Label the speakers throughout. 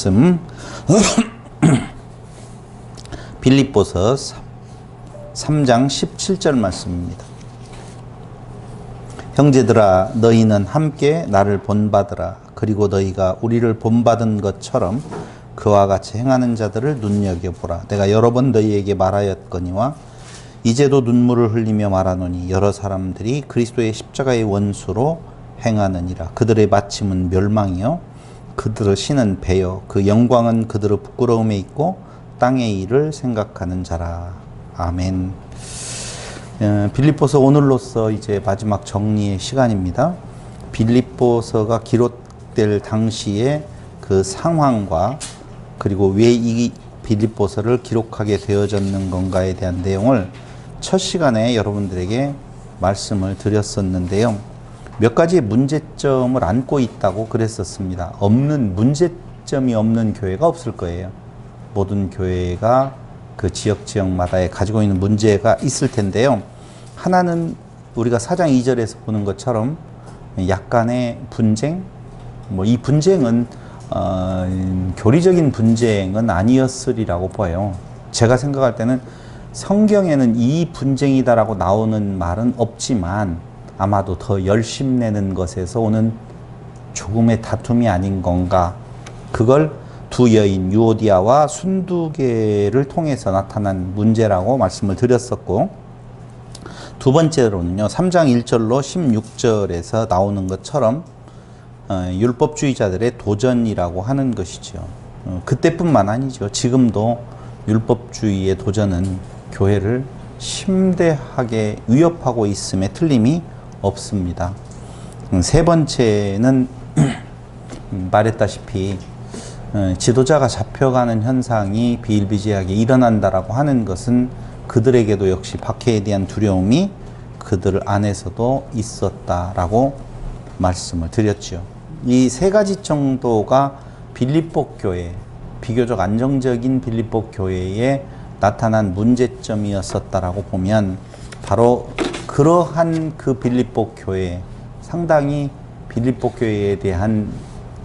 Speaker 1: 말씀 빌립보서 3장 17절 말씀입니다. 형제들아 너희는 함께 나를 본받으라. 그리고 너희가 우리를 본받은 것처럼 그와 같이 행하는 자들을 눈여겨보라. 내가 여러 번 너희에게 말하였거니와 이제도 눈물을 흘리며 말하노니 여러 사람들이 그리스도의 십자가의 원수로 행하느니라. 그들의 마침은 멸망이요 그들의 신은 배요 그 영광은 그들의 부끄러움에 있고 땅의 일을 생각하는 자라. 아멘. 빌립보서 오늘로써 이제 마지막 정리의 시간입니다. 빌립보서가 기록될 당시의 그 상황과 그리고 왜 이 빌립보서를 기록하게 되어졌는 건가에 대한 내용을 첫 시간에 여러분들에게 말씀을 드렸었는데요. 몇 가지의 문제점을 안고 있다고 그랬었습니다. 문제점이 없는 교회가 없을 거예요. 모든 교회가 그 지역마다에 가지고 있는 문제가 있을 텐데요. 하나는 우리가 4장 2절에서 보는 것처럼 약간의 분쟁, 이 분쟁은 교리적인 분쟁은 아니었으리라고 보여요. 제가 생각할 때는 성경에는 이 분쟁이다라고 나오는 말은 없지만 아마도 더 열심내는 것에서 오는 조금의 다툼이 아닌 건가. 그걸 두 여인 유오디아와 순두개를 통해서 나타난 문제라고 말씀을 드렸었고, 두 번째로는요 3장 1절로 16절에서 나오는 것처럼 율법주의자들의 도전이라고 하는 것이죠. 그때뿐만 아니죠. 지금도 율법주의의 도전은 교회를 심대하게 위협하고 있음에 틀림이 없습니다. 세 번째는 말했다시피 지도자가 잡혀가는 현상이 비일비재하게 일어난다라고 하는 것은 그들에게도 역시 박해에 대한 두려움이 그들 안에서도 있었다라고 말씀을 드렸죠. 이 세 가지 정도가 빌립보 교회, 비교적 안정적인 빌립보 교회에 나타난 문제점이었었다라고 보면 바로 그러한 그 빌립보 교회, 상당히 빌립보 교회에 대한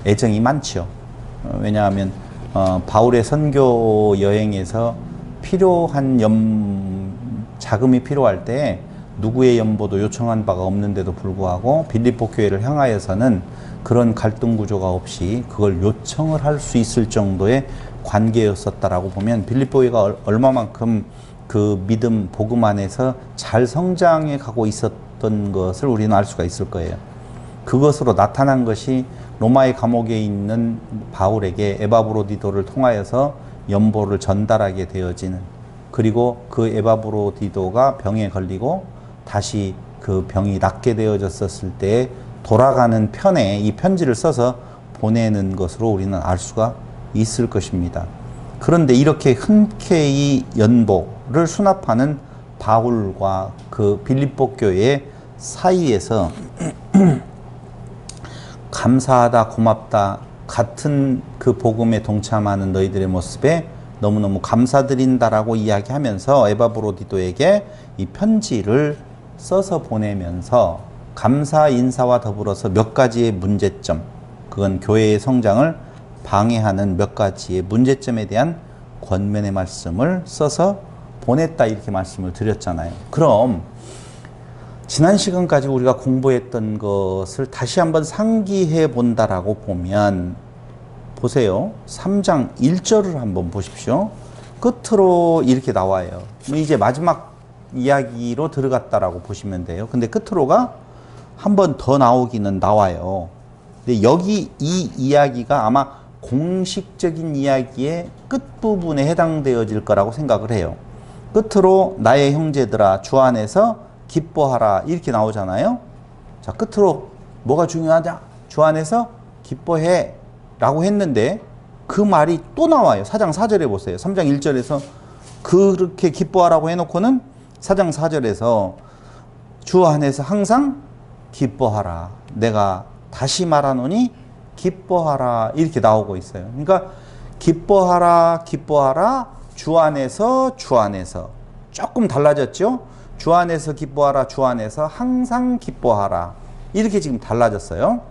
Speaker 1: 애정이 많죠. 왜냐하면 바울의 선교 여행에서 필요한 자금이 필요할 때 누구의 연보도 요청한 바가 없는데도 불구하고 빌립보 교회를 향하여서는 그런 갈등 구조가 없이 그걸 요청을 할 수 있을 정도의 관계였었다라고 보면 빌립보가 얼마만큼 그 믿음, 복음 안에서 잘 성장해 가고 있었던 것을 우리는 알 수가 있을 거예요. 그것으로 나타난 것이 로마의 감옥에 있는 바울에게 에바브로디도를 통하여서 연보를 전달하게 되어지는, 그리고 그 에바브로디도가 병에 걸리고 다시 그 병이 낫게 되어졌었을 때 돌아가는 편에 이 편지를 써서 보내는 것으로 우리는 알 수가 있을 것입니다. 그런데 이렇게 흔쾌히 연보를 수납하는 바울과 그 빌립보 교회 사이에서 감사하다, 고맙다, 같은 그 복음에 동참하는 너희들의 모습에 너무너무 감사드린다라고 이야기하면서 에바브로디도에게 이 편지를 써서 보내면서 감사 인사와 더불어서 몇 가지의 문제점, 그건 교회의 성장을 방해하는 몇 가지의 문제점에 대한 권면의 말씀을 써서 보냈다, 이렇게 말씀을 드렸잖아요. 그럼 지난 시간까지 우리가 공부했던 것을 다시 한번 상기해 본다라고 보면, 보세요. 3장 1절을 한번 보십시오. 끝으로 이렇게 나와요. 이제 마지막 이야기로 들어갔다라고 보시면 돼요. 근데 끝으로가 한 번 더 나오기는 나와요. 근데 여기 이 이야기가 아마 공식적인 이야기의 끝부분에 해당되어질 거라고 생각을 해요. 끝으로 나의 형제들아 주 안에서 기뻐하라, 이렇게 나오잖아요. 자, 끝으로 뭐가 중요하냐? 주 안에서 기뻐해 라고 했는데 그 말이 또 나와요. 4장 4절에 보세요. 3장 1절에서 그렇게 기뻐하라고 해놓고는 4장 4절에서 주 안에서 항상 기뻐하라. 내가 다시 말하노니 기뻐하라, 이렇게 나오고 있어요. 그러니까 기뻐하라, 기뻐하라, 주 안에서, 주 안에서. 조금 달라졌죠? 주 안에서 기뻐하라, 주 안에서 항상 기뻐하라. 이렇게 지금 달라졌어요.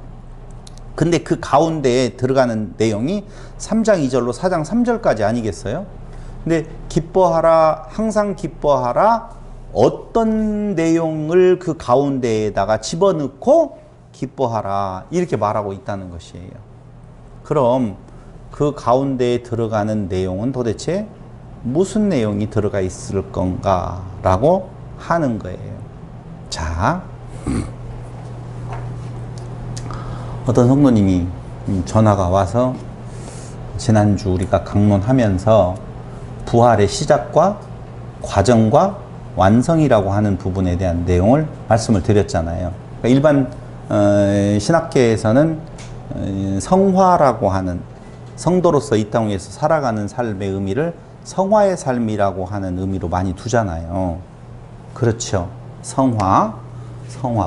Speaker 1: 근데 그 가운데에 들어가는 내용이 3장 2절로 4장 3절까지 아니겠어요? 근데 기뻐하라, 항상 기뻐하라, 어떤 내용을 그 가운데에다가 집어넣고 기뻐하라 이렇게 말하고 있다는 것이에요. 그럼 그 가운데에 들어가는 내용은 도대체 무슨 내용이 들어가 있을 건가 라고 하는 거예요. 자, 어떤 성도님이 전화가 와서 지난주 우리가 강론하면서 부활의 시작과 과정과 완성이라고 하는 부분에 대한 내용을 말씀을 드렸잖아요. 그러니까 일반 신학계에서는 성화라고 하는, 성도로서 이 땅 위에서 살아가는 삶의 의미를 성화의 삶이라고 하는 의미로 많이 두잖아요. 그렇죠. 성화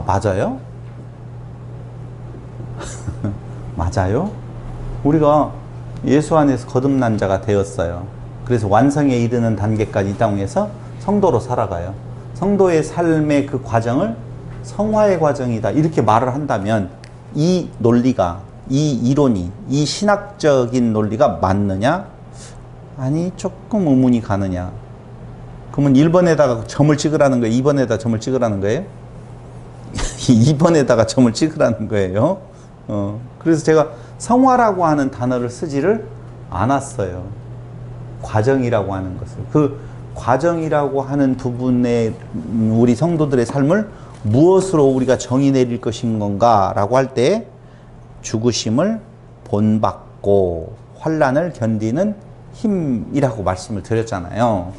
Speaker 1: 맞아요? 맞아요? 우리가 예수 안에서 거듭난 자가 되었어요. 그래서 완성에 이르는 단계까지 이 땅 위에서 성도로 살아가요. 성도의 삶의 그 과정을 성화의 과정이다 이렇게 말을 한다면 이 논리가, 이 이론이, 이 신학적인 논리가 맞느냐? 아니, 조금 의문이 가느냐? 그러면 1번에다가 점을 찍으라는 거예요? 2번에다 점을 찍으라는 거예요? 2번에다가 점을 찍으라는 거예요. 그래서 제가 성화라고 하는 단어를 쓰지를 않았어요. 과정이라고 하는 것을. 그 과정이라고 하는 부분에 우리 성도들의 삶을 무엇으로 우리가 정의 내릴 것인 건가 라고 할 때 죽으심을 본받고 환난을 견디는 힘이라고 말씀을 드렸잖아요.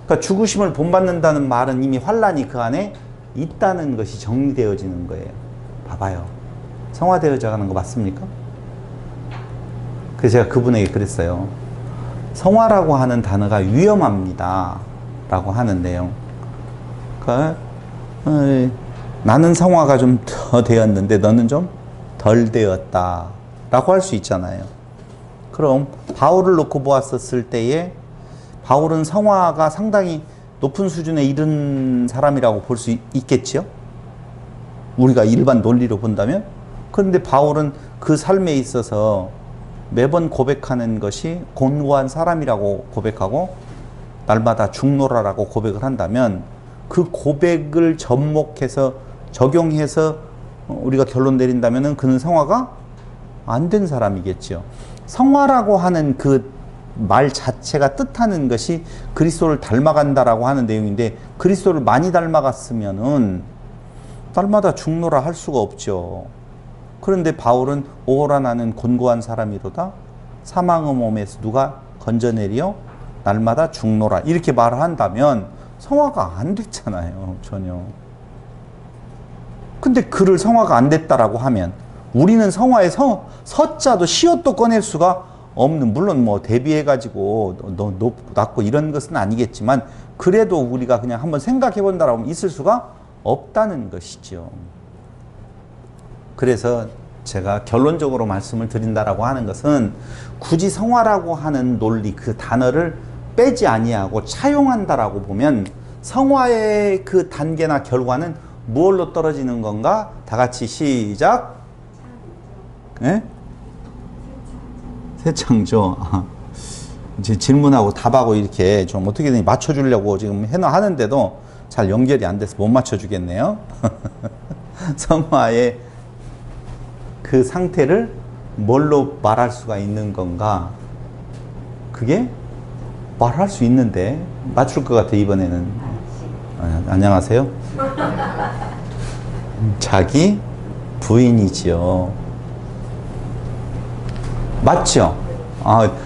Speaker 1: 그러니까 죽으심을 본받는다는 말은 이미 환난이 그 안에 있다는 것이 정리되어지는 거예요. 봐봐요. 성화되어져 가는 거 맞습니까? 그래서 제가 그분에게 그랬어요. 성화라고 하는 단어가 위험합니다 라고 하는 내용. 그러니까 나는 성화가 좀 더 되었는데 너는 좀 덜 되었다 라고 할 수 있잖아요. 그럼 바울을 놓고 보았었을 때에 바울은 성화가 상당히 높은 수준에 이른 사람이라고 볼 수 있겠지요? 우리가 일반 논리로 본다면. 그런데 바울은 그 삶에 있어서 매번 고백하는 것이 곤고한 사람이라고 고백하고 날마다 죽노라라고 고백을 한다면 그 고백을 접목해서 적용해서 우리가 결론 내린다면 그는 성화가 안 된 사람이겠죠. 성화라고 하는 그 말 자체가 뜻하는 것이 그리스도를 닮아간다라고 하는 내용인데 그리스도를 많이 닮아갔으면은 날마다 죽노라 할 수가 없죠. 그런데 바울은 오호라 나는 곤고한 사람이로다 사망의 몸에서 누가 건져내리요 날마다 죽노라 이렇게 말을 한다면 성화가 안 됐잖아요. 전혀. 근데 그를 성화가 안 됐다라고 하면 우리는 성화의 서자도 시옷도 꺼낼 수가 없는, 물론 뭐 대비해가지고 낮고 이런 것은 아니겠지만 그래도 우리가 그냥 한번 생각해 본다라고 하면 있을 수가 없다는 것이죠. 그래서 제가 결론적으로 말씀을 드린다라고 하는 것은 굳이 성화라고 하는 논리 그 단어를 빼지 아니하고 차용한다라고 보면 성화의 그 단계나 결과는 무엇로 떨어지는 건가? 다 같이 시작. 네? 새 창조. 이제 질문하고 답하고 이렇게 좀 어떻게든 맞춰주려고 지금 하는데도 잘 연결이 안 돼서 못 맞춰주겠네요. 성화의 그 상태를 뭘로 말할 수가 있는 건가? 그게 말할 수 있는데 맞출 것 같아 이번에는. 안녕하세요. 자기 부인이지요. 맞죠?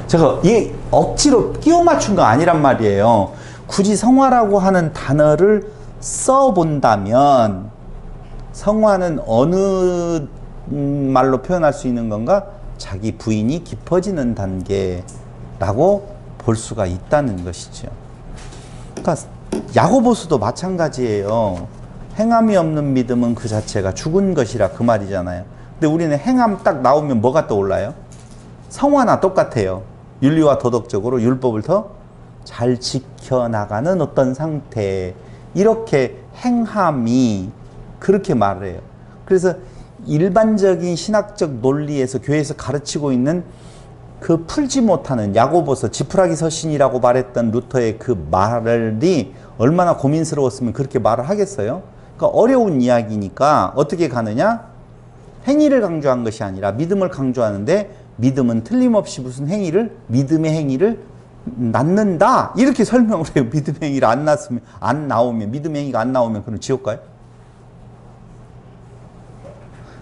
Speaker 1: 제가 이 억지로 끼워 맞춘 거 아니란 말이에요. 굳이 성화라고 하는 단어를 써본다면 성화는 어느 말로 표현할 수 있는 건가? 자기 부인이 깊어지는 단계라고 볼 수가 있다는 것이죠. 그러니까 야고보서도 마찬가지예요. 행함이 없는 믿음은 그 자체가 죽은 것이라 그 말이잖아요. 근데 우리는 행함 딱 나오면 뭐가 떠올라요? 성화나 똑같아요. 윤리와 도덕적으로 율법을 더 잘 지켜나가는 어떤 상태, 이렇게 행함이 그렇게 말을 해요. 그래서 일반적인 신학적 논리에서 교회에서 가르치고 있는 그 풀지 못하는 야고보서 지푸라기 서신이라고 말했던 루터의 그 말이 얼마나 고민스러웠으면 그렇게 말을 하겠어요? 그러니까 어려운 이야기니까 어떻게 가느냐? 행위를 강조한 것이 아니라 믿음을 강조하는데 믿음은 틀림없이 무슨 행위를 믿음의 행위를 낳는다 이렇게 설명을 해요. 믿음의 행위를 안 나오면 믿음의 행위가 안 나오면 그럼 지옥 가요?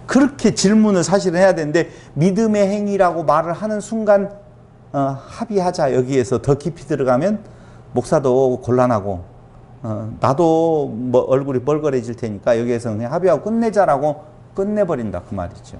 Speaker 1: 그렇게 질문을 사실은 해야 되는데 믿음의 행위라고 말을 하는 순간 합의하자. 여기에서 더 깊이 들어가면 목사도 곤란하고 나도 뭐 얼굴이 뻘거해질 테니까 여기에서 그냥 합의하고 끝내자라고 끝내버린다 그 말이죠.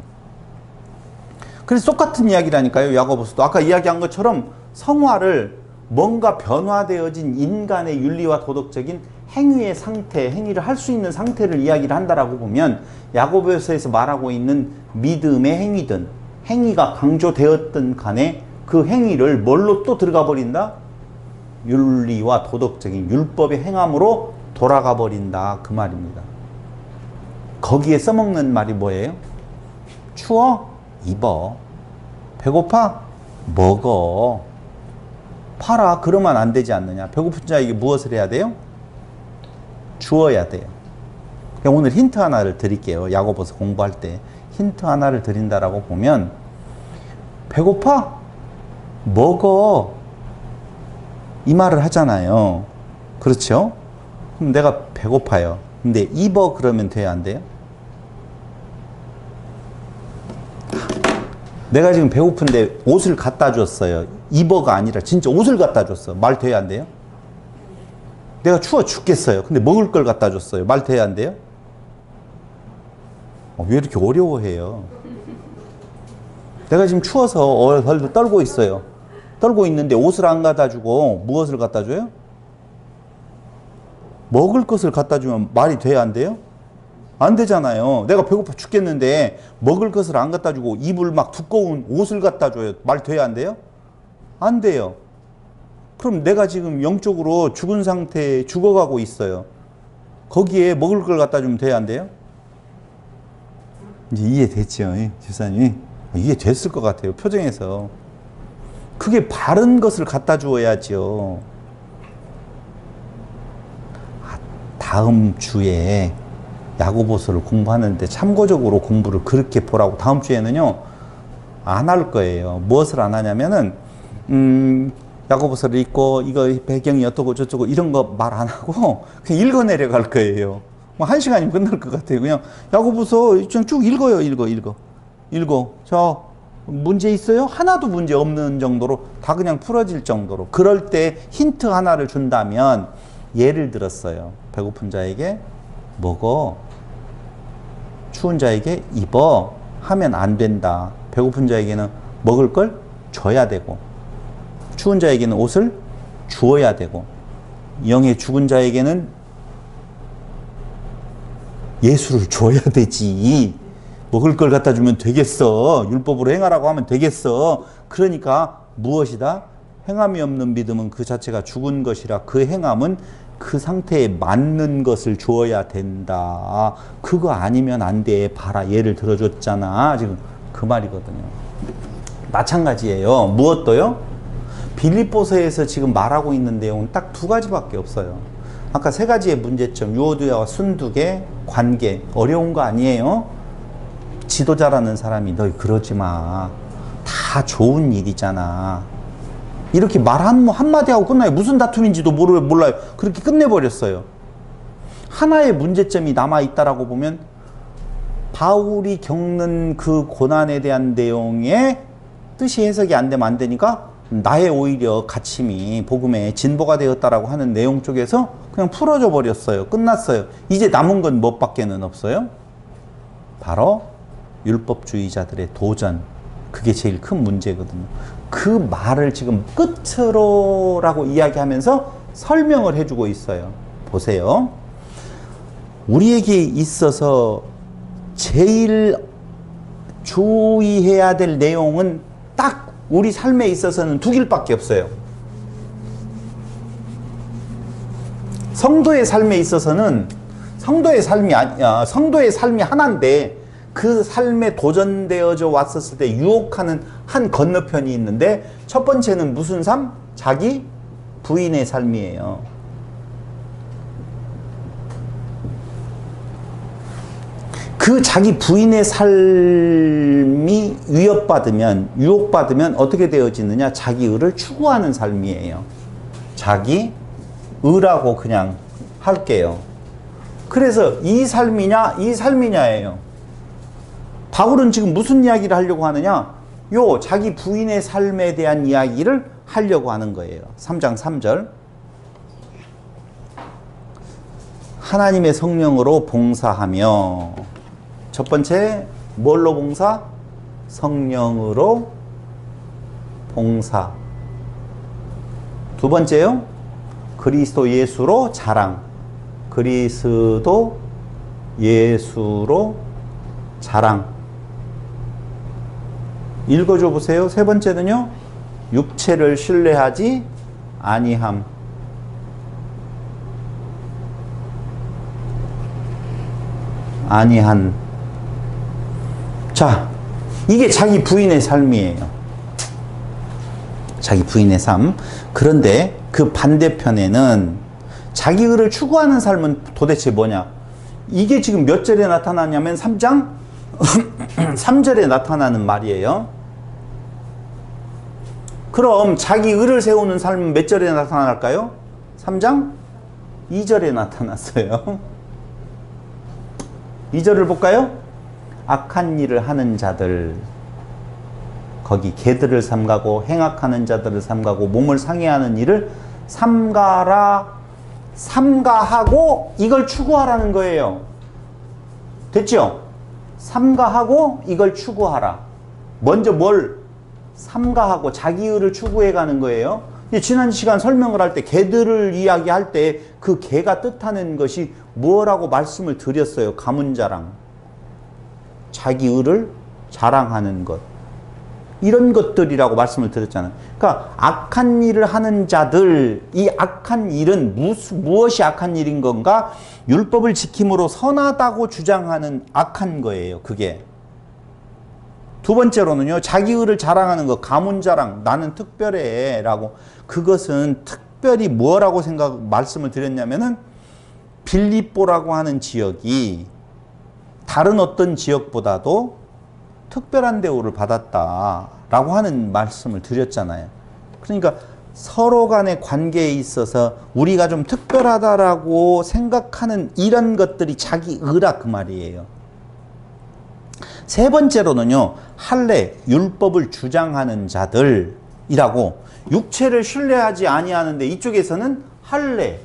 Speaker 1: 그래서 똑같은 이야기라니까요. 야고보서도 아까 이야기한 것처럼 성화를 뭔가 변화되어진 인간의 윤리와 도덕적인 행위의 상태, 행위를 할 수 있는 상태를 이야기를 한다라고 보면 야고보서에서 말하고 있는 믿음의 행위든 행위가 강조되었든 간에 그 행위를 뭘로 또 들어가 버린다? 윤리와 도덕적인 율법의 행함으로 돌아가 버린다 그 말입니다. 거기에 써먹는 말이 뭐예요? 추워? 입어. 배고파? 먹어. 팔아. 그러면 안 되지 않느냐. 배고픈 자에게 무엇을 해야 돼요? 주어야 돼요. 오늘 힌트 하나를 드릴게요. 야고보서 공부할 때 힌트 하나를 드린다라고 보면 배고파? 먹어. 이 말을 하잖아요. 그렇죠? 그럼 내가 배고파요. 근데 입어 그러면 돼야 안 돼요? 내가 지금 배고픈데 옷을 갖다 줬어요. 입어가 아니라 진짜 옷을 갖다 줬어. 말 돼야 안 돼요? 내가 추워 죽겠어요. 근데 먹을 걸 갖다 줬어요. 말 돼야 안 돼요? 왜 이렇게 어려워해요? 내가 지금 추워서 얼얼 떨고 있어요. 떨고 있는데 옷을 안 갖다 주고 무엇을 갖다 줘요? 먹을 것을 갖다 주면 말이 돼야 안 돼요? 안 되잖아요. 내가 배고파 죽겠는데 먹을 것을 안 갖다 주고 입을 막 두꺼운 옷을 갖다 줘요. 말 돼야 안 돼요? 안 돼요. 그럼 내가 지금 영적으로 죽은 상태에 죽어가고 있어요. 거기에 먹을 걸 갖다 주면 돼야 안 돼요? 이제 이해됐죠, 집사님? 이해됐을 것 같아요, 표정에서. 그게 바른 것을 갖다 주어야죠. 다음 주에 야고보서를 공부하는데 참고적으로 공부를 그렇게 보라고. 다음 주에는요 안 할 거예요. 무엇을 안 하냐면은 야고보서를 읽고 이거 배경이 어떠고 저쩌고 이런 거 말 안 하고 그냥 읽어 내려갈 거예요. 뭐 1시간이면 끝날 것 같아요. 그냥 야고보서 쭉 읽어요. 읽어. 저 문제 있어요? 하나도 문제 없는 정도로 다 그냥 풀어질 정도로. 그럴 때 힌트 하나를 준다면 예를 들었어요. 배고픈 자에게 먹어. 추운 자에게 입어. 하면 안 된다. 배고픈 자에게는 먹을 걸 줘야 되고 추운 자에게는 옷을 주어야 되고 영의 죽은 자에게는 예수를 줘야 되지. 먹을 걸 갖다 주면 되겠어. 율법으로 행하라고 하면 되겠어. 그러니까 무엇이다? 행함이 없는 믿음은 그 자체가 죽은 것이라 그 행함은 그 상태에 맞는 것을 주어야 된다. 그거 아니면 안 돼. 봐라. 예를 들어줬잖아. 지금 그 말이거든요. 마찬가지예요. 무엇도요? 빌립보서에서 지금 말하고 있는 내용은 딱 두 가지밖에 없어요. 아까 세 가지의 문제점, 유오디아와 순두개, 관계. 어려운 거 아니에요? 지도자라는 사람이 너 그러지 마. 다 좋은 일이잖아. 이렇게 말 한마디 하고 끝나요. 무슨 다툼인지도 몰라요. 그렇게 끝내버렸어요. 하나의 문제점이 남아있다라고 보면 바울이 겪는 그 고난에 대한 내용의 뜻이 해석이 안 되면 안 되니까 나의 오히려 가침이 복음의 진보가 되었다라고 하는 내용 쪽에서 그냥 풀어져 버렸어요. 끝났어요. 이제 남은 건 무엇밖에는 없어요? 바로 율법주의자들의 도전. 그게 제일 큰 문제거든요. 그 말을 지금 끝으로라고 이야기하면서 설명을 해주고 있어요. 보세요. 우리에게 있어서 제일 주의해야 될 내용은 딱 우리 삶에 있어서는 두 길밖에 없어요. 성도의 삶에 있어서는 성도의 삶이 하나인데 그 삶에 도전되어져 왔었을 때 유혹하는 한 건너편이 있는데, 첫 번째는 무슨 삶? 자기 부인의 삶이에요. 그 자기 부인의 삶이 위협받으면, 유혹받으면 어떻게 되어지느냐? 자기 의를 추구하는 삶이에요. 자기 의라고 그냥 할게요. 그래서 이 삶이냐, 이 삶이냐예요. 바울은 지금 무슨 이야기를 하려고 하느냐? 요 자기 부인의 삶에 대한 이야기를 하려고 하는 거예요. 3장 3절. 하나님의 성령으로 봉사하며. 첫 번째, 뭘로 봉사? 성령으로 봉사. 두 번째요, 그리스도 예수로 자랑. 그리스도 예수로 자랑. 읽어줘 보세요. 세 번째는요, 육체를 신뢰하지 아니함. 아니한. 자, 이게 자기 부인의 삶이에요. 자기 부인의 삶. 그런데 그 반대편에는 자기 의를 추구하는 삶은 도대체 뭐냐? 이게 지금 몇 절에 나타나냐면 3장 3절에 나타나는 말이에요. 그럼 자기 의를 세우는 삶은 몇 절에 나타날까요? 3장 2절에 나타났어요. 2절을 볼까요? 악한 일을 하는 자들, 거기 개들을 삼가고 행악하는 자들을 삼가고 몸을 상해하는 일을 삼가라, 삼가하고 이걸 추구하라는 거예요. 됐죠? 삼가하고 이걸 추구하라. 먼저 뭘 삼가하고 자기의를 추구해 가는 거예요. 지난 시간 설명을 할 때 개들을 이야기할 때 그 개가 뜻하는 것이 뭐라고 말씀을 드렸어요. 가문자랑. 자기의를 자랑하는 것. 이런 것들이라고 말씀을 드렸잖아요. 그러니까 악한 일을 하는 자들, 이 악한 일은 무엇이 악한 일인 건가? 율법을 지킴으로 선하다고 주장하는 악한 거예요. 그게. 두 번째로는요, 자기의를 자랑하는 것, 가문자랑, 나는 특별해 라고. 그것은 특별히 뭐라고 말씀을 드렸냐면은 빌립보라고 하는 지역이 다른 어떤 지역보다도 특별한 대우를 받았다라고 하는 말씀을 드렸잖아요. 그러니까 서로 간의 관계에 있어서 우리가 좀 특별하다라고 생각하는 이런 것들이 자기의라 그 말이에요. 세 번째로는요, 할례, 율법을 주장하는 자들이라고. 육체를 신뢰하지 아니하는데 이쪽에서는 할례,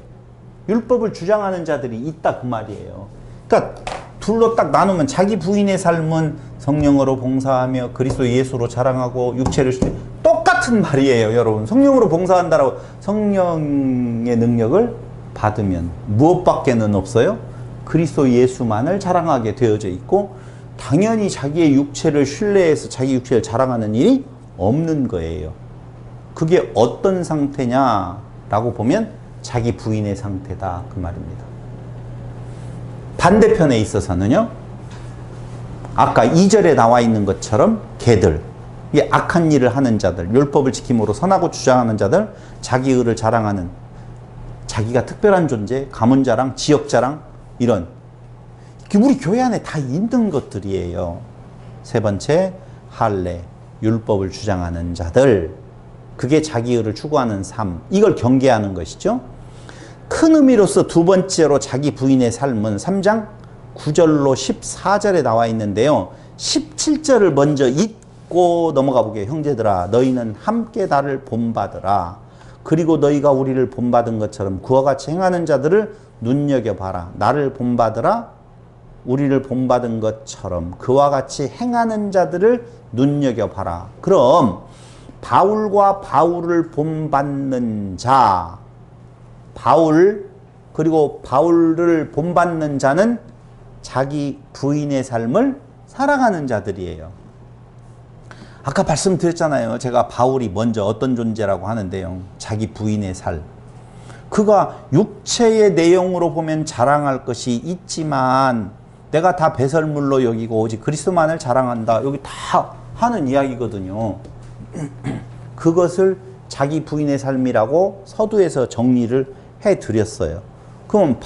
Speaker 1: 율법을 주장하는 자들이 있다 그 말이에요. 그러니까 둘로 딱 나누면 자기 부인의 삶은 성령으로 봉사하며 그리스도 예수로 자랑하고 육체를 신뢰. 똑같은 말이에요, 여러분. 성령으로 봉사한다라고. 성령의 능력을 받으면 무엇밖에는 없어요? 그리스도 예수만을 자랑하게 되어져 있고, 당연히 자기의 육체를 신뢰해서 자기 육체를 자랑하는 일이 없는 거예요. 그게 어떤 상태냐라고 보면 자기 부인의 상태다 그 말입니다. 반대편에 있어서는요, 아까 2절에 나와 있는 것처럼 개들, 이 악한 일을 하는 자들, 율법을 지킴으로 선하고 주장하는 자들, 자기의를 자랑하는, 자기가 특별한 존재, 가문자랑, 지역자랑, 이런 우리 교회 안에 다 있는 것들이에요. 세 번째, 할례, 율법을 주장하는 자들, 그게 자기의를 추구하는 삶, 이걸 경계하는 것이죠. 큰 의미로서 두 번째로 자기 부인의 삶은 3장 9절로 14절에 나와 있는데요. 17절을 먼저 읽고 넘어가 보게요. 형제들아, 너희는 함께 나를 본받으라. 그리고 너희가 우리를 본받은 것처럼 그와 같이 행하는 자들을 눈여겨봐라. 나를 본받으라. 우리를 본받은 것처럼 그와 같이 행하는 자들을 눈여겨봐라. 그럼 바울과 바울을 본받는 자, 바울 그리고 바울을 본받는 자는 자기 부인의 삶을 살아가는 자들이에요. 아까 말씀드렸잖아요. 제가 바울이 먼저 어떤 존재라고 하는데요. 자기 부인의 삶. 그가 육체의 내용으로 보면 자랑할 것이 있지만 내가 다 배설물로 여기고 오직 그리스도만을 자랑한다. 여기 다 하는 이야기거든요. 그것을 자기 부인의 삶이라고 서두에서 정리를 해드렸어요. 그럼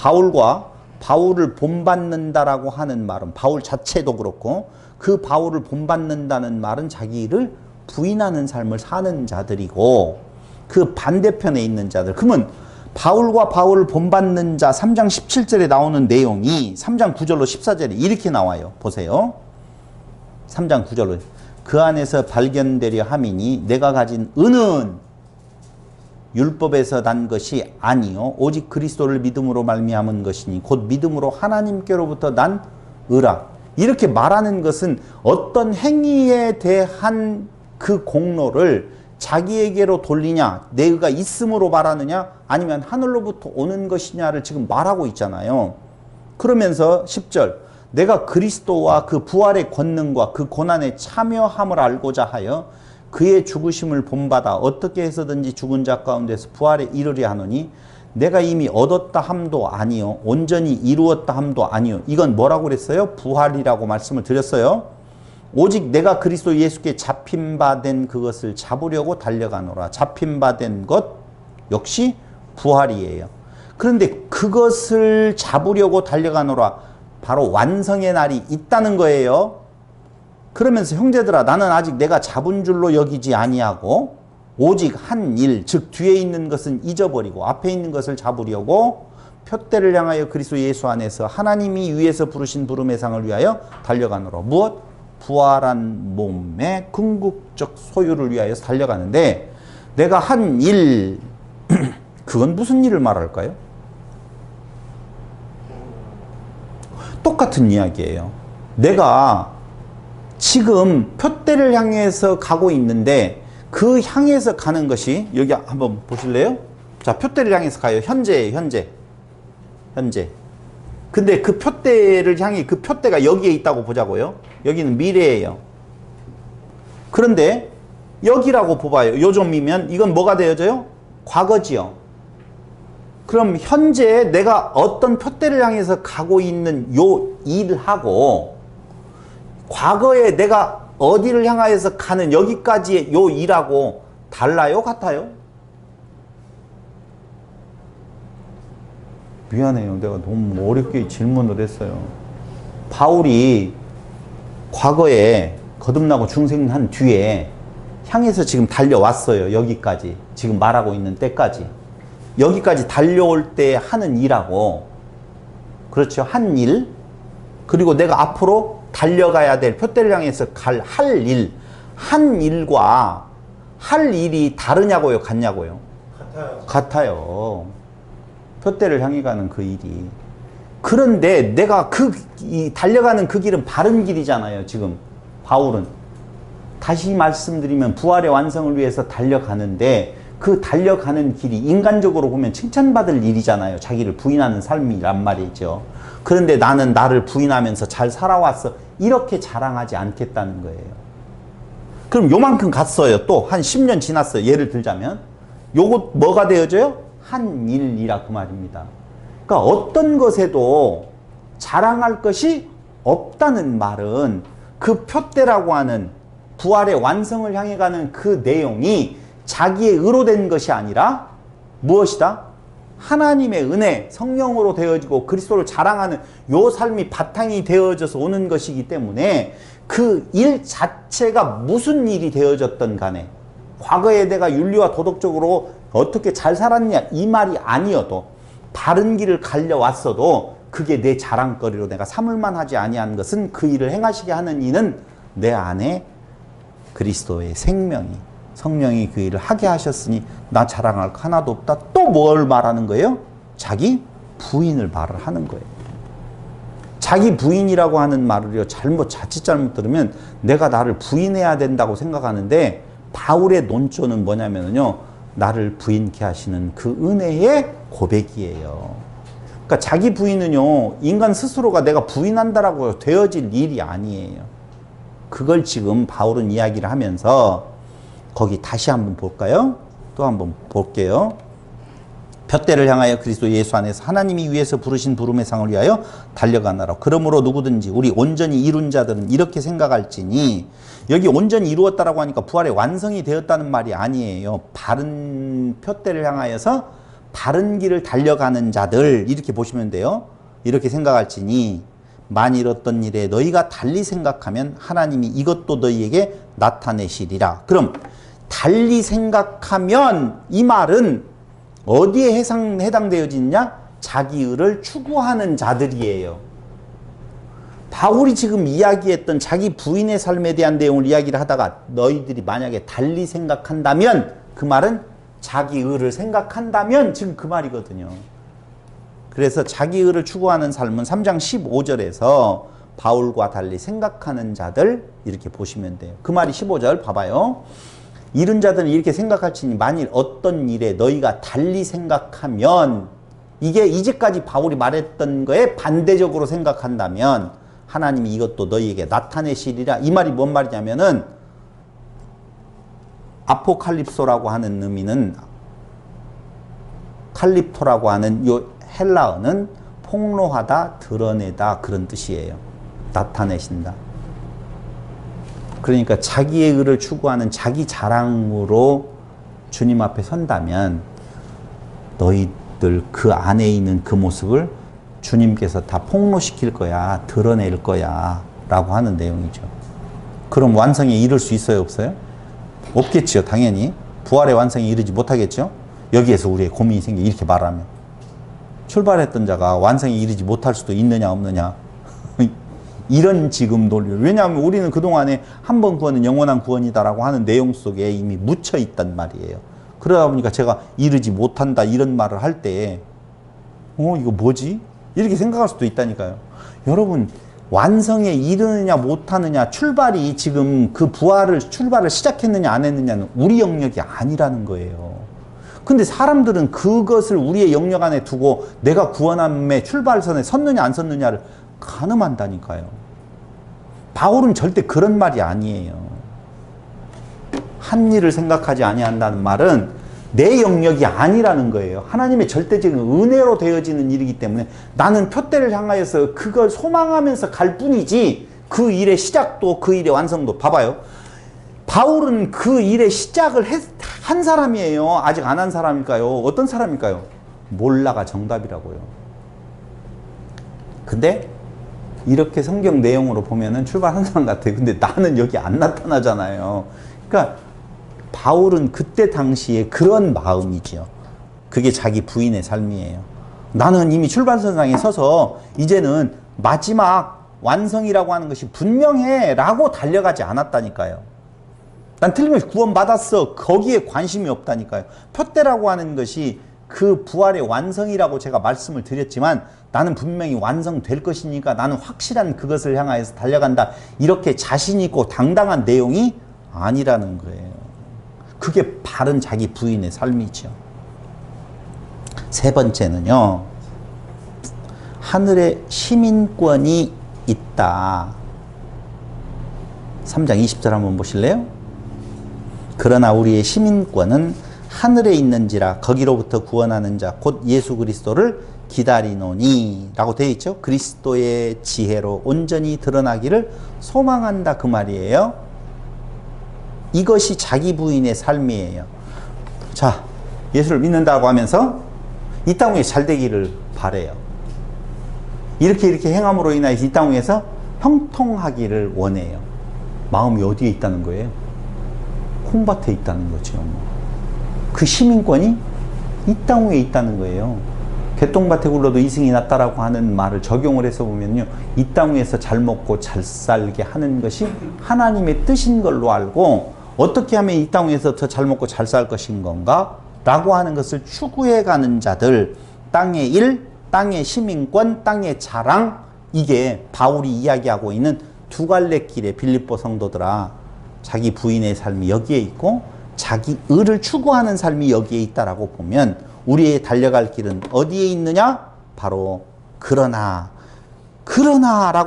Speaker 1: 바울을 본받는다라고 하는 말은, 바울 자체도 그렇고 그 바울을 본받는다는 말은 자기를 부인하는 삶을 사는 자들이고, 그 반대편에 있는 자들. 그러면 바울과 바울을 본받는 자 3장 17절에 나오는 내용이 3장 9절로 14절에 이렇게 나와요. 보세요. 3장 9절로 그 안에서 발견되려 함이니 내가 가진 은은 율법에서 난 것이 아니요 오직 그리스도를 믿음으로 말미암은 것이니 곧 믿음으로 하나님께로부터 난 의라. 이렇게 말하는 것은 어떤 행위에 대한 그 공로를 자기에게로 돌리냐, 내 의가 있음으로 말하느냐, 아니면 하늘로부터 오는 것이냐를 지금 말하고 있잖아요. 그러면서 10절 내가 그리스도와 그 부활의 권능과 그 고난에 참여함을 알고자 하여 그의 죽으심을 본받아 어떻게 해서든지 죽은 자 가운데서 부활에 이르려 하노니 내가 이미 얻었다 함도 아니요 온전히 이루었다 함도 아니요. 이건 뭐라고 그랬어요? 부활이라고 말씀을 드렸어요. 오직 내가 그리스도 예수께 잡힌 바 된 그것을 잡으려고 달려가노라. 잡힌 바 된 것 역시 부활이에요. 그런데 그것을 잡으려고 달려가노라. 바로 완성의 날이 있다는 거예요. 그러면서 형제들아 나는 아직 내가 잡은 줄로 여기지 아니하고 오직 한 일, 즉 뒤에 있는 것은 잊어버리고 앞에 있는 것을 잡으려고 표대를 향하여 그리스도 예수 안에서 하나님이 위에서 부르신 부름의 상을 위하여 달려가노라. 무엇? 부활한 몸의 궁극적 소유를 위하여 달려가는데, 내가 한 일, 그건 무슨 일을 말할까요? 똑같은 이야기예요. 내가 지금 표대를 향해서 가고 있는데 그 향해서 가는 것이, 여기 한번 보실래요? 자, 표대를 향해서 가요. 현재예요. 현재. 근데 그 표대를 향해, 그 표대가 여기에 있다고 보자고요. 여기는 미래예요. 그런데 여기라고 봐봐요. 요점이면 이건 뭐가 되어져요? 과거지요. 그럼 현재 내가 어떤 표대를 향해서 가고 있는 요 일하고 과거에 내가 어디를 향하여서 가는 여기까지의 요 일하고 달라요? 같아요? 미안해요. 내가 너무 어렵게 질문을 했어요. 바울이 과거에 거듭나고 중생한 뒤에 향해서 지금 달려왔어요. 여기까지. 지금 말하고 있는 때까지. 여기까지 달려올 때 하는 일하고, 그렇죠. 한 일. 그리고 내가 앞으로 달려가야 될 표대를 향해서 할 일. 한 일과 할 일이 다르냐고요? 같냐고요? 같아요. 표대를 향해 가는 그 일이. 그런데 내가 달려가는 그 길은 바른 길이잖아요. 지금 바울은. 다시 말씀드리면 부활의 완성을 위해서 달려가는데, 그 달려가는 길이 인간적으로 보면 칭찬받을 일이잖아요. 자기를 부인하는 삶이란 말이죠. 그런데 나는 나를 부인하면서 잘 살아왔어. 이렇게 자랑하지 않겠다는 거예요. 그럼 요만큼 갔어요. 또 한 10년 지났어요. 예를 들자면. 요것 뭐가 되어져요? 한 일이라 그 말입니다. 그러니까 어떤 것에도 자랑할 것이 없다는 말은 그 표대라고 하는 부활의 완성을 향해 가는 그 내용이 자기의 의로 된 것이 아니라 무엇이다? 하나님의 은혜, 성령으로 되어지고 그리스도를 자랑하는 요 삶이 바탕이 되어져서 오는 것이기 때문에 그 일 자체가 무슨 일이 되어졌던 간에 과거에 내가 윤리와 도덕적으로 어떻게 잘 살았냐 이 말이 아니어도 바른 길을 갈려왔어도 그게 내 자랑거리로 내가 삼을만 하지 아니한 것은 그 일을 행하시게 하는 이는 내 안에 그리스도의 생명이 성령이 그 일을 하게 하셨으니 나 자랑할 거 하나도 없다. 또 뭘 말하는 거예요? 자기 부인을 말을 하는 거예요. 자기 부인이라고 하는 말을요, 자칫 잘못 들으면 내가 나를 부인해야 된다고 생각하는데, 바울의 논조는 뭐냐면요, 나를 부인케 하시는 그 은혜의 고백이에요. 그러니까 자기 부인은요, 인간 스스로가 내가 부인한다라고 되어질 일이 아니에요. 그걸 지금 바울은 이야기를 하면서 거기 다시 한번 볼까요? 또 한번 볼게요. 푯대를 향하여 그리스도 예수 안에서 하나님이 위에서 부르신 부름의 상을 위하여 달려가나라. 그러므로 누구든지 우리 온전히 이룬 자들은 이렇게 생각할지니, 여기 온전히 이루었다라고 하니까 부활의 완성이 되었다는 말이 아니에요. 바른 푯대를 향하여서 바른 길을 달려가는 자들, 이렇게 보시면 돼요. 이렇게 생각할지니 만일 어떤 일에 너희가 달리 생각하면 하나님이 이것도 너희에게 나타내시리라. 그럼 달리 생각하면, 이 말은 어디에 해당되어지느냐? 자기의를 추구하는 자들이에요. 바울이 지금 이야기했던 자기 부인의 삶에 대한 내용을 이야기를 하다가 너희들이 만약에 달리 생각한다면, 그 말은 자기의를 생각한다면 지금 그 말이거든요. 그래서 자기의를 추구하는 삶은 3장 15절에서 바울과 달리 생각하는 자들, 이렇게 보시면 돼요. 그 말이 15절 봐봐요. 이른 자들은 이렇게 생각할지니 만일 어떤 일에 너희가 달리 생각하면, 이게 이제까지 바울이 말했던 거에 반대적으로 생각한다면 하나님이 이것도 너희에게 나타내시리라. 이 말이 뭔 말이냐면은, 아포칼립소라고 하는 의미는, 칼립토라고 하는 요 헬라어는 폭로하다, 드러내다, 그런 뜻이에요. 나타내신다. 그러니까 자기의 의를 추구하는 자기 자랑으로 주님 앞에 선다면 너희들 그 안에 있는 그 모습을 주님께서 다 폭로시킬 거야, 드러낼 거야 라고 하는 내용이죠. 그럼 완성에 이를 수 있어요, 없어요? 없겠죠, 당연히. 부활의 완성에 이르지 못하겠죠. 여기에서 우리의 고민이 생겨, 이렇게 말하면. 출발했던 자가 완성에 이르지 못할 수도 있느냐 없느냐, 이런 지금 논리를. 왜냐하면 우리는 그동안에 한 번 구원은 영원한 구원이다라고 하는 내용 속에 이미 묻혀 있단 말이에요. 그러다 보니까 제가 이르지 못한다 이런 말을 할 때 이거 뭐지? 이렇게 생각할 수도 있다니까요. 여러분, 완성에 이르느냐 못하느냐, 출발이 지금 그 출발을 시작했느냐 안 했느냐는 우리 영역이 아니라는 거예요. 근데 사람들은 그것을 우리의 영역 안에 두고 내가 구원함의 출발선에 섰느냐 안 섰느냐를 가늠한다니까요. 바울은 절대 그런 말이 아니에요. 한 일을 생각하지 아니한다는 말은 내 영역이 아니라는 거예요. 하나님의 절대적인 은혜로 되어지는 일이기 때문에 나는 푯대를 향하여서 그걸 소망하면서 갈 뿐이지, 그 일의 시작도 그 일의 완성도. 봐봐요. 바울은 그 일의 시작을 한 사람이에요. 아직 안 한 사람일까요? 어떤 사람일까요? 몰라가 정답이라고요. 근데 이렇게 성경 내용으로 보면은 출발한 사람 같아요. 근데 나는 여기 안 나타나잖아요. 그러니까 바울은 그때 당시에 그런 마음이죠. 그게 자기 부인의 삶이에요. 나는 이미 출발선상에 서서 이제는 마지막 완성이라고 하는 것이 분명해 라고 달려가지 않았다니까요. 난 틀림없이 구원받았어, 거기에 관심이 없다니까요. 푯대라고 하는 것이 그 부활의 완성이라고 제가 말씀을 드렸지만, 나는 분명히 완성될 것이니까 나는 확실한 그것을 향하여서 달려간다, 이렇게 자신 있고 당당한 내용이 아니라는 거예요. 그게 바른 자기 부인의 삶이죠. 세 번째는요, 하늘에 시민권이 있다. 3장 20절 한번 보실래요? 그러나 우리의 시민권은 하늘에 있는지라 거기로부터 구원하는 자 곧 예수 그리스도를 기다리노니 라고 되어 있죠. 그리스도의 지혜로 온전히 드러나기를 소망한다, 그 말이에요. 이것이 자기 부인의 삶이에요. 자, 예수를 믿는다고 하면서 이 땅 위에 잘 되기를 바래요. 이렇게 행함으로 인하여서 이 땅 위에서 형통하기를 원해요. 마음이 어디에 있다는 거예요? 콩밭에 있다는 거죠. 그 시민권이 이 땅 위에 있다는 거예요. 개똥밭에 굴러도 이승이 낫다라고 하는 말을 적용을 해서 보면요, 이 땅 위에서 잘 먹고 잘 살게 하는 것이 하나님의 뜻인 걸로 알고, 어떻게 하면 이 땅 위에서 더 잘 먹고 잘 살 것인 건가? 라고 하는 것을 추구해 가는 자들, 땅의 일, 땅의 시민권, 땅의 자랑, 이게 바울이 이야기하고 있는 두 갈래 길의 빌립보 성도들아, 자기 부인의 삶이 여기에 있고 자기 의를 추구하는 삶이 여기에 있다라고 보면, 우리의 달려갈 길은 어디에 있느냐? 바로 그러나라고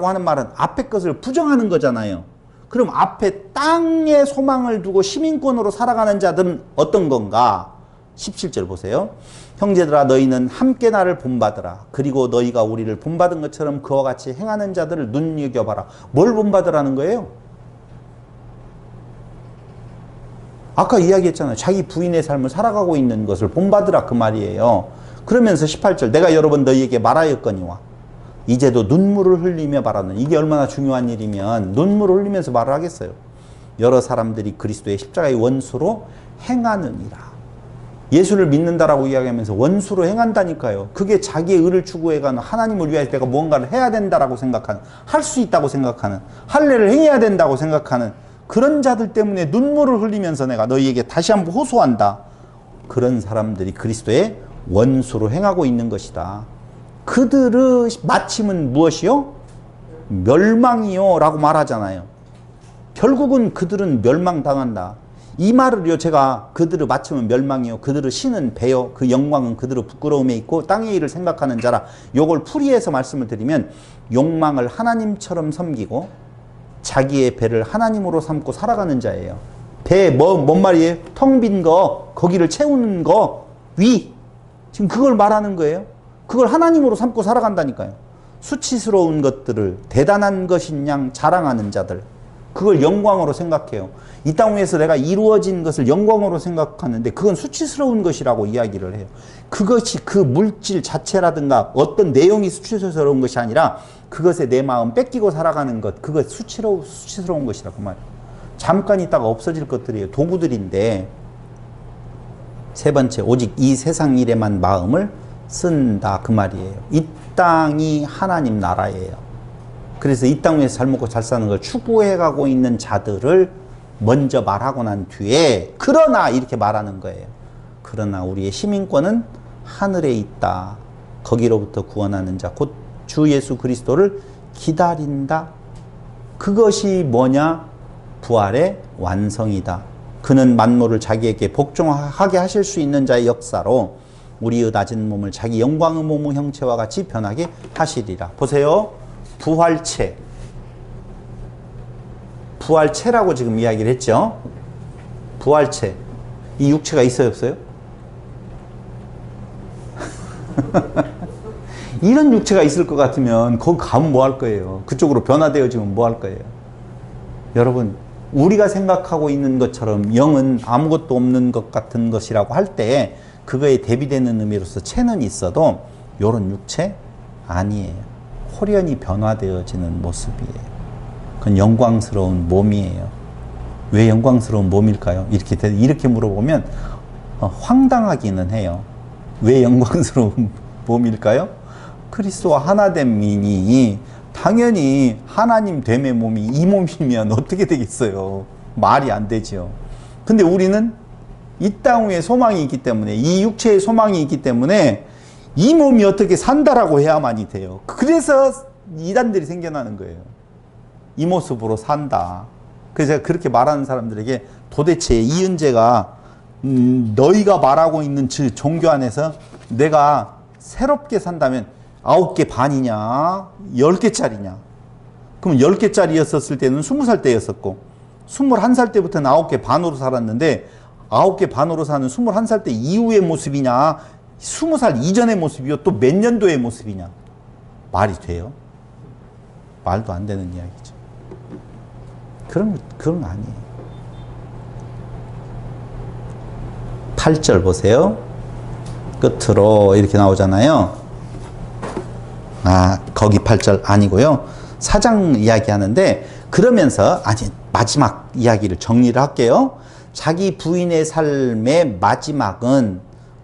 Speaker 1: 하는 말은 앞에 것을 부정하는 거잖아요. 그럼 앞에 땅에 소망을 두고 시민권으로 살아가는 자들은 어떤 건가? 17절 보세요. 형제들아 너희는 함께 나를 본받으라. 그리고 너희가 우리를 본받은 것처럼 그와 같이 행하는 자들을 눈여겨봐라. 뭘 본받으라는 거예요? 아까 이야기했잖아요. 자기 부인의 삶을 살아가고 있는 것을 본받으라 그 말이에요. 그러면서 18절 내가 여러 번 너희에게 말하였거니와 이제도 눈물을 흘리며 말하는, 이게 얼마나 중요한 일이면 눈물을 흘리면서 말을 하겠어요. 여러 사람들이 그리스도의 십자가의 원수로 행하느니라. 예수를 믿는다라고 이야기하면서 원수로 행한다니까요. 그게 자기의 의를 추구해가는, 하나님을 위해서 내가 무언가를 해야 된다라고 생각하는, 할 수 있다고 생각하는, 할례를 행해야 된다고 생각하는 그런 자들 때문에 눈물을 흘리면서 내가 너희에게 다시 한번 호소한다. 그런 사람들이 그리스도의 원수로 행하고 있는 것이다. 그들의 마침은 무엇이요? 멸망이요 라고 말하잖아요. 결국은 그들은 멸망당한다. 이 말을요, 제가 그들의 마침은 멸망이요 그들의 신은 배요 그 영광은 그들의 부끄러움에 있고 땅의 일을 생각하는 자라. 요걸 풀이해서 말씀을 드리면 욕망을 하나님처럼 섬기고 자기의 배를 하나님으로 삼고 살아가는 자예요. 배 뭔 말이에요? 텅 빈 거, 거기를 채우는 거, 위. 지금 그걸 말하는 거예요. 그걸 하나님으로 삼고 살아간다니까요. 수치스러운 것들을 대단한 것인 양 자랑하는 자들, 그걸 영광으로 생각해요. 이 땅 위에서 내가 이루어진 것을 영광으로 생각하는데 그건 수치스러운 것이라고 이야기를 해요. 그것이 그 물질 자체라든가 어떤 내용이 수치스러운 것이 아니라 그것에 내 마음 뺏기고 살아가는 것, 그것 수치스러운 것이라고 말해요. 잠깐 있다가 없어질 것들이에요. 도구들인데. 세 번째, 오직 이 세상 일에만 마음을 쓴다 그 말이에요. 이 땅이 하나님 나라예요. 그래서 이 땅 위에서 잘 먹고 잘 사는 걸 추구해가고 있는 자들을 먼저 말하고 난 뒤에 그러나 이렇게 말하는 거예요. 그러나 우리의 시민권은 하늘에 있다. 거기로부터 구원하는 자 곧 주 예수 그리스도를 기다린다. 그것이 뭐냐? 부활의 완성이다. 그는 만물을 자기에게 복종하게 하실 수 있는 자의 역사로 우리의 낮은 몸을 자기 영광의 몸의 형체와 같이 변하게 하시리라. 보세요. 부활체. 부활체라고 지금 이야기를 했죠. 부활체. 이 육체가 있어요, 없어요? 이런 육체가 있을 것 같으면 거기 가면 뭐 할 거예요? 그쪽으로 변화되어지면 뭐 할 거예요? 여러분, 우리가 생각하고 있는 것처럼 영은 아무것도 없는 것 같은 것이라고 할 때 그거에 대비되는 의미로서 체는 있어도 이런 육체 아니에요. 홀연히 변화되어지는 모습이에요. 그건 영광스러운 몸이에요. 왜 영광스러운 몸일까요? 이렇게 물어보면 황당하기는 해요. 왜 영광스러운 몸일까요? 그리스도와 하나된 민이 당연히 하나님 됨의 몸이 이 몸이면 어떻게 되겠어요? 말이 안 되죠. 근데 우리는 이 땅 위에 소망이 있기 때문에, 이 육체의 소망이 있기 때문에 이 몸이 어떻게 산다라고 해야만이 돼요. 그래서 이단들이 생겨나는 거예요. 이 모습으로 산다. 그래서 제가 그렇게 말하는 사람들에게 도대체 이은재가 너희가 말하고 있는 그 종교 안에서 내가 새롭게 산다면 9개 반이냐 10개짜리냐. 그럼 10개짜리였을 때는 20살 때였었고 21살 때부터는 9개 반으로 살았는데 9개 반으로 사는 21살 때 이후의 모습이냐 20살 이전의 모습이요 또 몇 년도의 모습이냐. 말이 돼요? 말도 안 되는 이야기죠. 그런 거 아니에요. 8절 보세요. 끝으로 이렇게 나오잖아요. 거기 8절 아니고요. 4장 이야기하는데 그러면서 마지막 이야기를 정리를 할게요. 자기 부인의 삶의 마지막은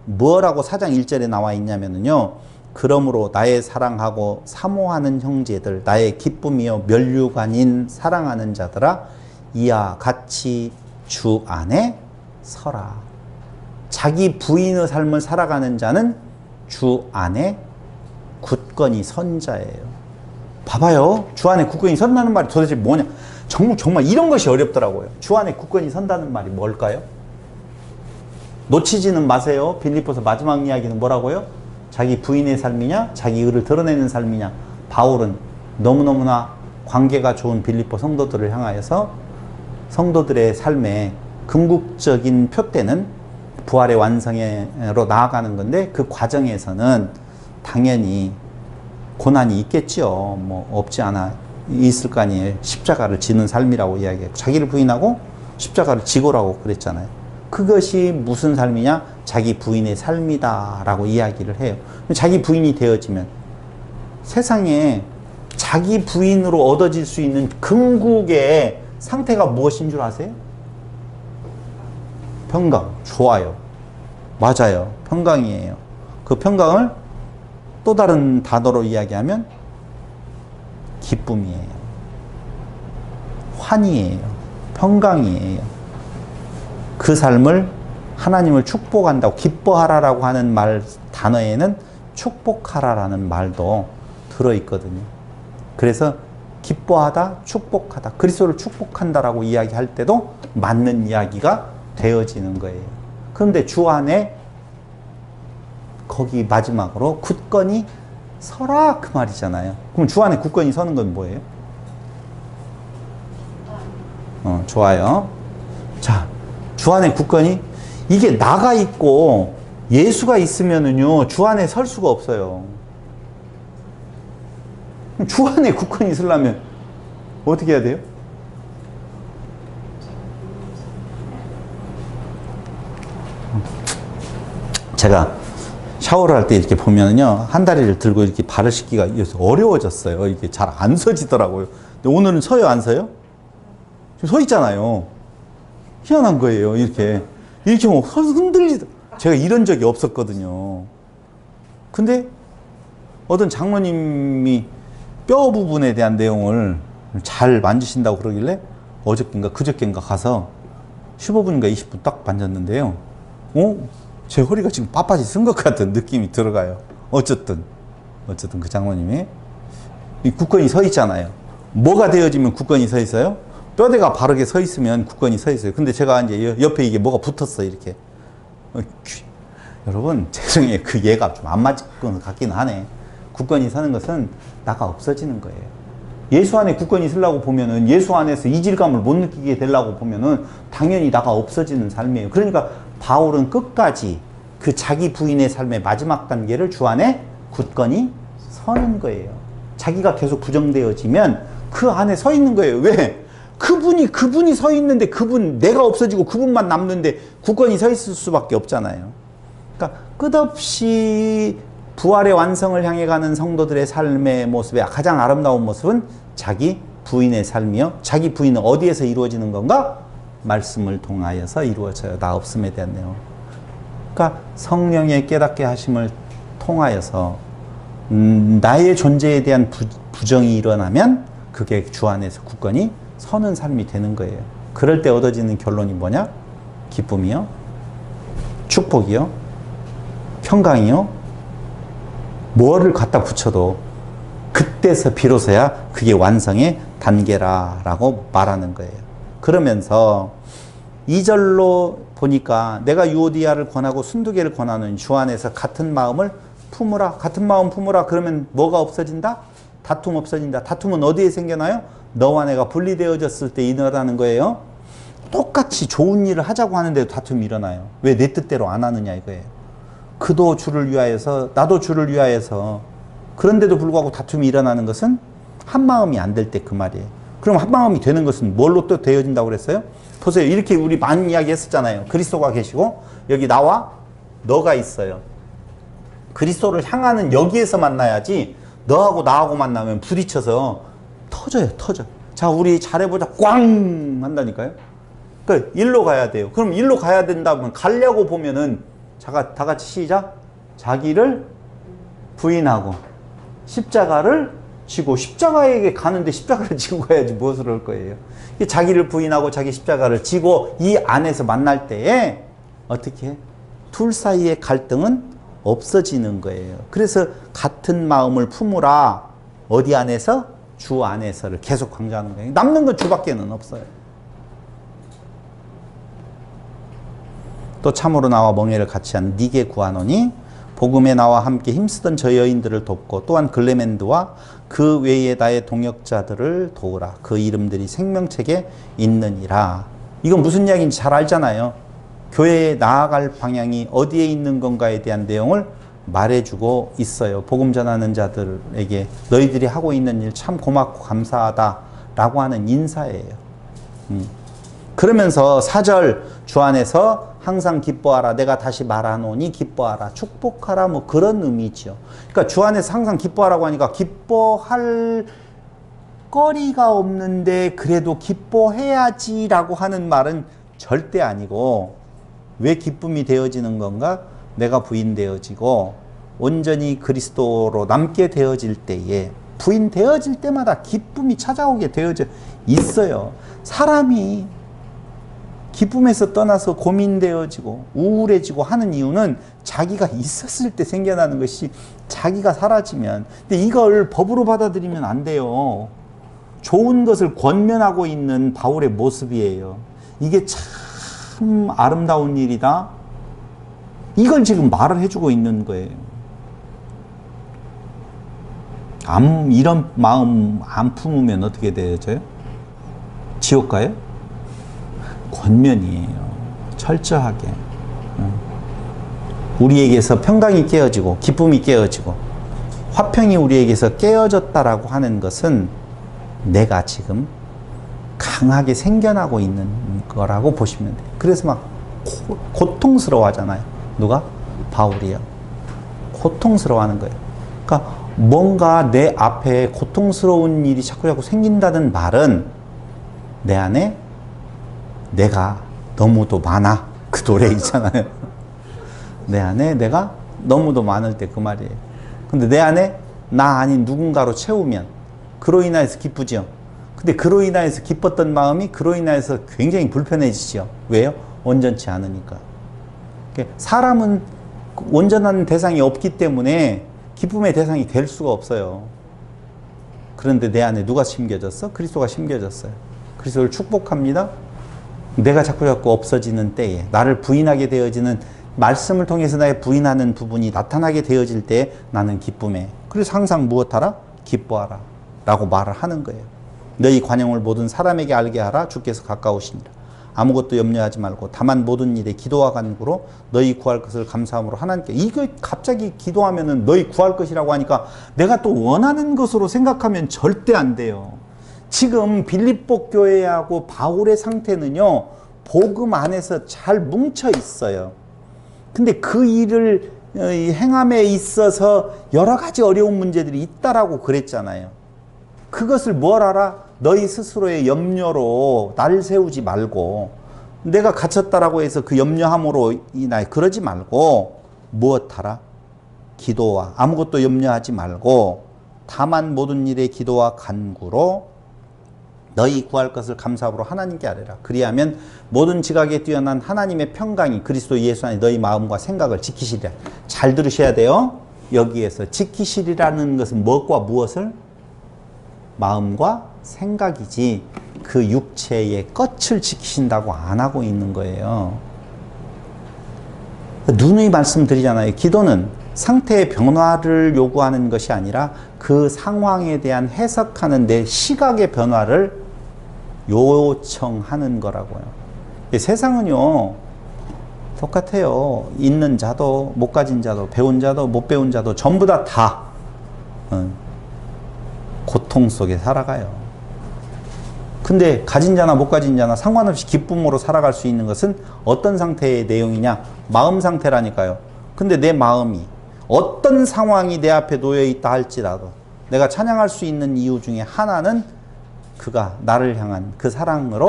Speaker 1: 뭐라고 4장 1절에 나와 있냐면요. 그러므로 나의 사랑하고 사모하는 형제들, 나의 기쁨이요 면류관인 사랑하는 자들아, 이와 같이 주 안에 서라. 자기 부인의 삶을 살아가는 자는 주 안에 굳건히 선 자예요. 봐봐요. 주 안에 굳건히 선다는 말이 도대체 뭐냐. 정말 이런 것이 어렵더라고요. 주 안에 굳건히 선다는 말이 뭘까요? 놓치지는 마세요. 빌립보서 마지막 이야기는 뭐라고요? 자기 부인의 삶이냐 자기 의를 드러내는 삶이냐. 바울은 너무너무나 관계가 좋은 빌립보 성도들을 향하여서 성도들의 삶의 궁극적인 표대는 부활의 완성으로 나아가는 건데 그 과정에서는 당연히 고난이 있겠죠. 뭐 없지 않아 있을 거 아니에요. 십자가를 지는 삶이라고 이야기해요. 자기를 부인하고 십자가를 지고라고 그랬잖아요. 그것이 무슨 삶이냐? 자기 부인의 삶이다 라고 이야기를 해요. 자기 부인이 되어지면 세상에 자기 부인으로 얻어질 수 있는 궁극의 상태가 무엇인 줄 아세요? 평강. 좋아요. 맞아요. 평강이에요. 그 평강을 또 다른 단어로 이야기하면 기쁨이에요. 환희예요. 평강이에요. 그 삶을 하나님을 축복한다고 기뻐하라라고 하는 말 단어에는 축복하라라는 말도 들어있거든요. 그래서 기뻐하다, 축복하다, 그리스도를 축복한다라고 이야기할 때도 맞는 이야기가 되어지는 거예요. 그런데 주 안에 거기 마지막으로 굳건히 서라 그 말이잖아요. 그럼 주 안에 굳건히 서는 건 뭐예요? 좋아요. 자, 주 안에 굳건히 이게 나가 있고 예수가 있으면은요 주 안에 설 수가 없어요. 주 안에 굳건히 서려면 어떻게 해야 돼요? 제가 샤워를 할 때 이렇게 보면은요 한 다리를 들고 이렇게 발을 씻기가 어려워졌어요. 이게 잘 안 서지더라고요. 근데 오늘은 서요, 안 서요? 지금 서 있잖아요. 희한한 거예요. 이렇게 뭐 흔들리다. 제가 이런 적이 없었거든요. 근데 어떤 장로님이 뼈 부분에 대한 내용을 잘 만지신다고 그러길래 어저께인가 그저께인가 가서 15분인가 20분 딱 만졌는데요. 제 허리가 지금 빳빳이 쓴 것 같은 느낌이 들어가요. 어쨌든 그 장로님이 굳건히 서 있잖아요. 뭐가 되어지면 굳건히 서 있어요? 뼈대가 바르게 서 있으면 굳건히 서 있어요. 근데 제가 이제 옆에 이게 뭐가 붙었어요. 이렇게. 여러분, 죄송해요. 그 얘가 좀 안 맞을 것 같긴 하네. 굳건히 서는 것은 나가 없어지는 거예요. 예수 안에 굳건히 서려고 보면은 예수 안에서 이질감을 못 느끼게 되려고 보면은 당연히 나가 없어지는 삶이에요. 그러니까 바울은 끝까지 그 자기 부인의 삶의 마지막 단계를 주 안에 굳건히 서는 거예요. 자기가 계속 부정되어지면 그 안에 서 있는 거예요. 왜? 그분이 서 있는데 내가 없어지고 그분만 남는데 굳건히 서 있을 수밖에 없잖아요. 그러니까 끝없이 부활의 완성을 향해 가는 성도들의 삶의 모습의 가장 아름다운 모습은 자기 부인의 삶이요. 자기 부인은 어디에서 이루어지는 건가? 말씀을 통하여서 이루어져요. 나 없음에 대한 내용. 그러니까 성령의 깨닫게 하심을 통하여서 나의 존재에 대한 부정이 일어나면 그게 주 안에서 굳건히 서는 삶이 되는 거예요. 그럴 때 얻어지는 결론이 뭐냐? 기쁨이요, 축복이요, 평강이요. 뭐를 갖다 붙여도 그때서 비로소야 그게 완성의 단계라라고 말하는 거예요. 그러면서 2절로 보니까 내가 유오디아를 권하고 순두개를 권하는 주 안에서 같은 마음을 품으라. 같은 마음 품으라. 그러면 뭐가 없어진다? 다툼 없어진다. 다툼은 어디에 생겨나요? 너와 내가 분리되어졌을 때 일어나는 거예요. 똑같이 좋은 일을 하자고 하는데도 다툼이 일어나요. 왜 내 뜻대로 안 하느냐 이거예요. 그도 주를 위하여서 나도 주를 위하여서. 그런데도 불구하고 다툼이 일어나는 것은 한마음이 안 될 때 그 말이에요. 그럼 한마음이 되는 것은 뭘로 또 되어진다고 그랬어요? 보세요. 이렇게 우리 많은 이야기 했었잖아요. 그리스도가 계시고 여기 나와 너가 있어요. 그리스도를 향하는 여기에서 만나야지 너하고 나하고 만나면 부딪혀서 터져요. 자, 우리 잘해보자. 꽝! 한다니까요. 그러니까 일로 가야 돼요. 그럼 일로 가야 된다면 가려고 보면은 다 같이 시작. 자기를 부인하고 십자가를 지고, 십자가에게 가는데 십자가를 지고 가야지 무엇을 할 거예요. 자기를 부인하고 자기 십자가를 지고 이 안에서 만날 때에 어떻게 해? 둘 사이의 갈등은 없어지는 거예요. 그래서 같은 마음을 품으라. 어디 안에서? 주 안에서를 계속 강조하는 거예요. 남는 건 주밖에는 없어요. 또 참으로 나와 멍에를 같이 한 니게 구하노니 복음에 나와 함께 힘쓰던 저 여인들을 돕고 또한 글레멘드와 그 외에 나의 동역자들을 도우라. 그 이름들이 생명책에 있느니라. 이건 무슨 이야기인지 잘 알잖아요. 교회에 나아갈 방향이 어디에 있는 건가에 대한 내용을 말해주고 있어요. 복음 전하는 자들에게 너희들이 하고 있는 일 참 고맙고 감사하다라고 하는 인사예요. 그러면서 4절 주 안에서 항상 기뻐하라. 내가 다시 말하노니 기뻐하라. 축복하라. 뭐 그런 의미죠. 그러니까 주 안에서 항상 기뻐하라고 하니까 기뻐할 거리가 없는데 그래도 기뻐해야지라고 하는 말은 절대 아니고, 왜 기쁨이 되어지는 건가? 내가 부인되어지고 온전히 그리스도로 남게 되어질 때에, 부인되어질 때마다 기쁨이 찾아오게 되어져 있어요. 사람이 기쁨에서 떠나서 고민되어지고 우울해지고 하는 이유는 자기가 있었을 때 생겨나는 것이 자기가 사라지면. 근데 이걸 법으로 받아들이면 안 돼요. 좋은 것을 권면하고 있는 바울의 모습이에요. 이게 참 아름다운 일이다. 이걸 지금 말을 해주고 있는 거예요. 이런 마음 안 품으면 어떻게 되어져요? 지옥 가요? 권면이에요. 철저하게. 우리에게서 평강이 깨어지고 기쁨이 깨어지고 화평이 우리에게서 깨어졌다라고 하는 것은 내가 지금 강하게 생겨나고 있는 거라고 보시면 돼요. 그래서 막 고통스러워 하잖아요. 누가? 바울이요. 고통스러워 하는 거예요. 그러니까 뭔가 내 앞에 고통스러운 일이 자꾸 생긴다는 말은 내 안에 내가 너무도 많아. 그 노래 있잖아요. 내 안에 내가 너무도 많을 때 그 말이에요. 근데 내 안에 나 아닌 누군가로 채우면 그로 인하여서 기쁘죠. 근데 그로 인하여서 기뻤던 마음이 그로 인하여서 굉장히 불편해지죠. 왜요? 온전치 않으니까. 사람은 온전한 대상이 없기 때문에 기쁨의 대상이 될 수가 없어요. 그런데 내 안에 누가 심겨졌어? 그리스도가 심겨졌어요. 그리스도를 축복합니다. 내가 자꾸 없어지는 때에, 나를 부인하게 되어지는, 말씀을 통해서 나의 부인하는 부분이 나타나게 되어질 때에 나는 기쁨해. 그래서 항상 무엇하라? 기뻐하라 라고 말을 하는 거예요. 너희 관용을 모든 사람에게 알게 하라. 주께서 가까우시니라. 아무것도 염려하지 말고 다만 모든 일에 기도와 간구로 너희 구할 것을 감사함으로 하나님께. 이거 갑자기 기도하면은 너희 구할 것이라고 하니까 내가 또 원하는 것으로 생각하면 절대 안 돼요. 지금 빌립보 교회하고 바울의 상태는요, 복음 안에서 잘 뭉쳐 있어요. 근데 그 일을 행함에 있어서 여러 가지 어려운 문제들이 있다라고 그랬잖아요. 그것을 뭘 알아? 너희 스스로의 염려로 날 세우지 말고, 내가 갇혔다라고 해서 그 염려함으로 인하여 그러지 말고, 무엇하라? 기도와 아무것도 염려하지 말고 다만 모든 일에 기도와 간구로 너희 구할 것을 감사함으로 하나님께 아뢰라. 그리하면 모든 지각에 뛰어난 하나님의 평강이 그리스도 예수 안에 너희 마음과 생각을 지키시리라. 잘 들으셔야 돼요. 여기에서 지키시리라는 것은 무엇과 무엇을? 마음과 생각이지 그 육체의 끝을 지키신다고 안 하고 있는 거예요. 누누이 말씀드리잖아요. 기도는 상태의 변화를 요구하는 것이 아니라 그 상황에 대한 해석하는 내 시각의 변화를 요청하는 거라고요. 세상은요 똑같아요. 있는 자도 못 가진 자도 배운 자도 못 배운 자도 전부 다 고통 속에 살아가요. 근데 가진 자나 못 가진 자나 상관없이 기쁨으로 살아갈 수 있는 것은 어떤 상태의 내용이냐? 마음 상태라니까요. 근데 내 마음이 어떤 상황이 내 앞에 놓여 있다 할지라도 내가 찬양할 수 있는 이유 중에 하나는 그가 나를 향한 그 사랑으로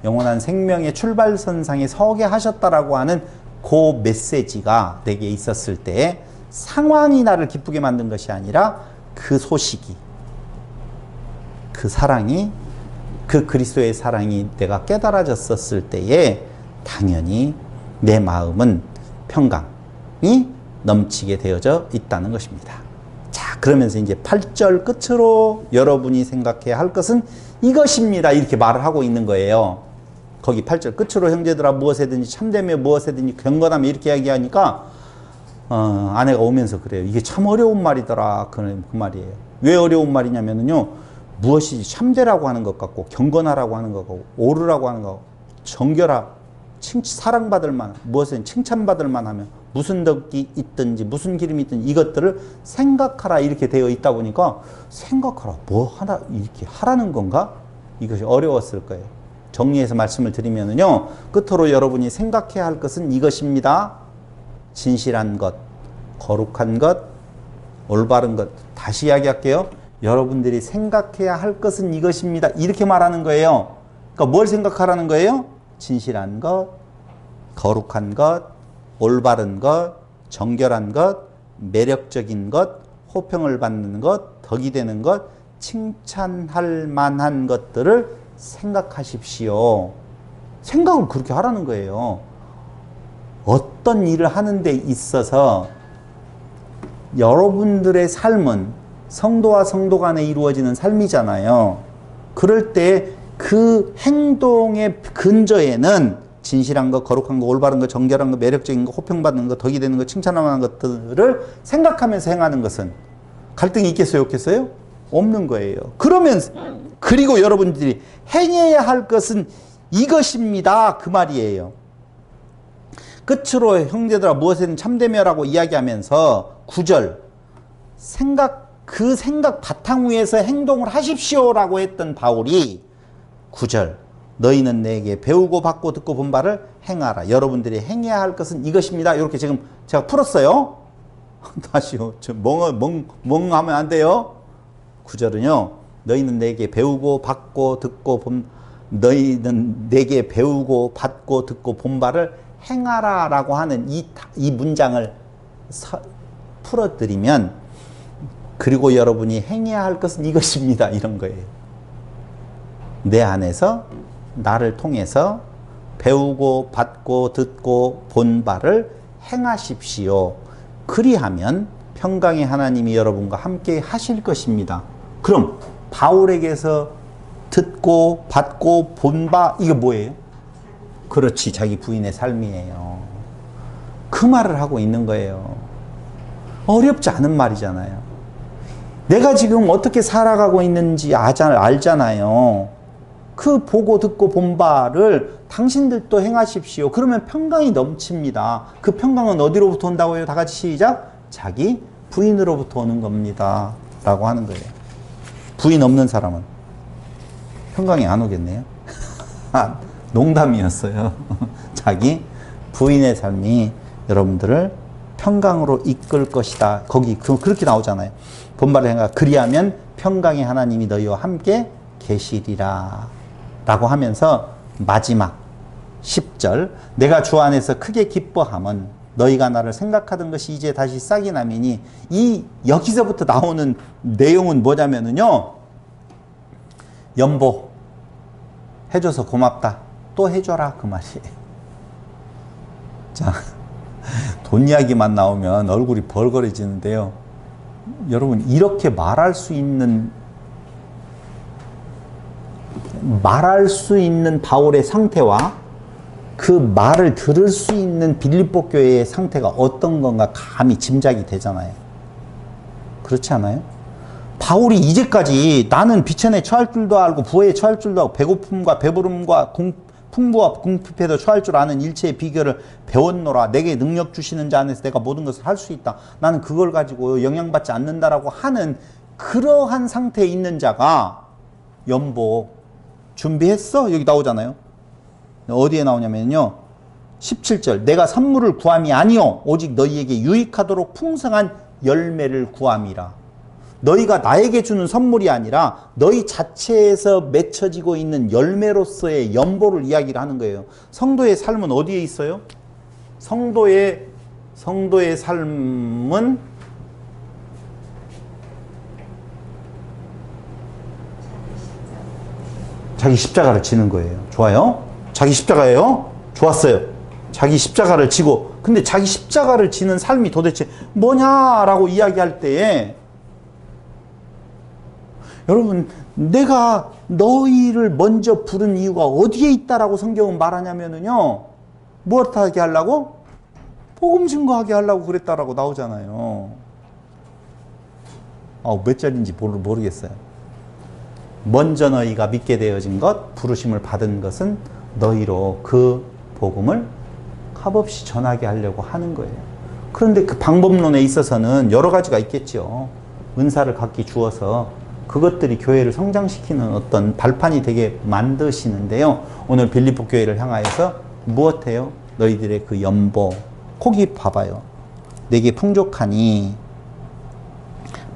Speaker 1: 영원한 생명의 출발선상에 서게 하셨다라고 하는 그 메시지가 내게 있었을 때 상황이 나를 기쁘게 만든 것이 아니라 그 소식이, 그 사랑이, 그 그리스도의 사랑이 내가 깨달아졌었을 때에 당연히 내 마음은 평강이 넘치게 되어져 있다는 것입니다. 자, 그러면서 이제 8절 끝으로 여러분이 생각해야 할 것은 이것입니다. 이렇게 말을 하고 있는 거예요. 거기 8절 끝으로 형제들아 무엇이든지 참되며 무엇이든지 경건하며 이렇게 이야기하니까 아내가 오면서 그래요. 이게 참 어려운 말이더라. 그 말이에요. 왜 어려운 말이냐면요. 무엇이 참되라고 하는 것 같고 경건하라고 하는 것 같고 옳으라고 하는 것 같고 정결하 사랑받을 만, 무엇은 칭찬받을 만하며 무슨 덕이 있든지 무슨 기름이 있든지 이것들을 생각하라 이렇게 되어 있다 보니까 생각하라 뭐 하나 이렇게 하라는 건가? 이것이 어려웠을 거예요. 정리해서 말씀을 드리면은요, 끝으로 여러분이 생각해야 할 것은 이것입니다. 진실한 것, 거룩한 것, 올바른 것. 다시 이야기할게요. 여러분들이 생각해야 할 것은 이것입니다. 이렇게 말하는 거예요. 그러니까 뭘 생각하라는 거예요? 진실한 것, 거룩한 것, 올바른 것, 정결한 것, 매력적인 것, 호평을 받는 것, 덕이 되는 것, 칭찬할 만한 것들을 생각하십시오. 생각을 그렇게 하라는 거예요. 어떤 일을 하는 데 있어서 여러분들의 삶은 성도와 성도 간에 이루어지는 삶이잖아요. 그럴 때 그 행동의 근저에는 진실한 것, 거룩한 것, 올바른 것, 정결한 것, 매력적인 것, 호평받는 것, 덕이 되는 것, 칭찬할 만한 것들을 생각하면서 행하는 것은 갈등이 있겠어요, 없겠어요? 없는 거예요. 그러면 그리고 여러분들이 행해야 할 것은 이것입니다. 그 말이에요. 끝으로 형제들아 무엇에든 참되며라고 이야기하면서 9절 그 생각 바탕 위에서 행동을 하십시오라고 했던 바울이 9절 너희는 내게 배우고 받고 듣고 본 바를 행하라. 여러분들이 행해야 할 것은 이것입니다. 이렇게 지금 제가 풀었어요. 다시요. 멍하면 안 돼요. 9절은요. 너희는 내게 배우고 받고 듣고 너희는 내게 배우고 받고 듣고 본 바를 행하라 라고 하는 이 문장을 풀어드리면 그리고 여러분이 행해야 할 것은 이것입니다. 이런 거예요. 내 안에서 나를 통해서 배우고 받고 듣고 본 바를 행하십시오. 그리하면 평강의 하나님이 여러분과 함께 하실 것입니다. 그럼 바울에게서 듣고 받고 본 바 이게 뭐예요? 그렇지, 자기 부인의 삶이에요. 그 말을 하고 있는 거예요. 어렵지 않은 말이잖아요. 내가 지금 어떻게 살아가고 있는지 알잖아요. 그 보고 듣고 본 바를 당신들도 행하십시오. 그러면 평강이 넘칩니다. 그 평강은 어디로부터 온다고요? 다 같이 시작. 자기 부인으로부터 오는 겁니다. 라고 하는 거예요. 부인 없는 사람은 평강이 안 오겠네요. 농담이었어요. 자기 부인의 삶이 여러분들을 평강으로 이끌 것이다. 거기 그렇게 나오잖아요. 본말을 생각 그리하면 평강의 하나님이 너희와 함께 계시리라 라고 하면서 마지막 10절 내가 주 안에서 크게 기뻐함은 너희가 나를 생각하던 것이 이제 다시 싹이 나매니 여기서부터 나오는 내용은 뭐냐면요, 연보 해줘서 고맙다 또 해줘라 그 말이에요. 자, 돈 이야기만 나오면 얼굴이 벌거려지는데요, 여러분 이렇게 말할 수 있는 바울의 상태와 그 말을 들을 수 있는 빌립보 교회의 상태가 어떤 건가 감이 짐작이 되잖아요. 그렇지 않아요? 바울이 이제까지 나는 비천에 처할 줄도 알고 부에 처할 줄도 알고 배고픔과 배부름과 풍부와 궁핍에도 처할 줄 아는 일체의 비결을 배웠노라. 내게 능력 주시는 자 안에서 내가 모든 것을 할 수 있다. 나는 그걸 가지고 영향받지 않는다라고 하는 그러한 상태에 있는 자가 연보 준비했어? 여기 나오잖아요. 어디에 나오냐면요, 17절 내가 선물을 구함이 아니요 오직 너희에게 유익하도록 풍성한 열매를 구함이라. 너희가 나에게 주는 선물이 아니라 너희 자체에서 맺혀지고 있는 열매로서의 연보를 이야기를 하는 거예요. 성도의 삶은 어디에 있어요? 성도의 삶은 자기 십자가를 지는 거예요. 좋아요? 자기 십자가예요? 좋았어요. 자기 십자가를 지고, 근데 자기 십자가를 지는 삶이 도대체 뭐냐라고 이야기할 때에 여러분, 내가 너희를 먼저 부른 이유가 어디에 있다라고 성경은 말하냐면은요, 무엇하게 하려고? 복음 증거하게 하려고 그랬다라고 나오잖아요. 몇 절인지 모르겠어요. 먼저 너희가 믿게 되어진 것, 부르심을 받은 것은 너희로 그 복음을 값없이 전하게 하려고 하는 거예요. 그런데 그 방법론에 있어서는 여러 가지가 있겠죠. 은사를 각기 주어서 그것들이 교회를 성장시키는 어떤 발판이 되게 만드시는데요. 오늘 빌립보 교회를 향하여서 무엇해요? 너희들의 그 연보, 거기 봐봐요. 내게 풍족하니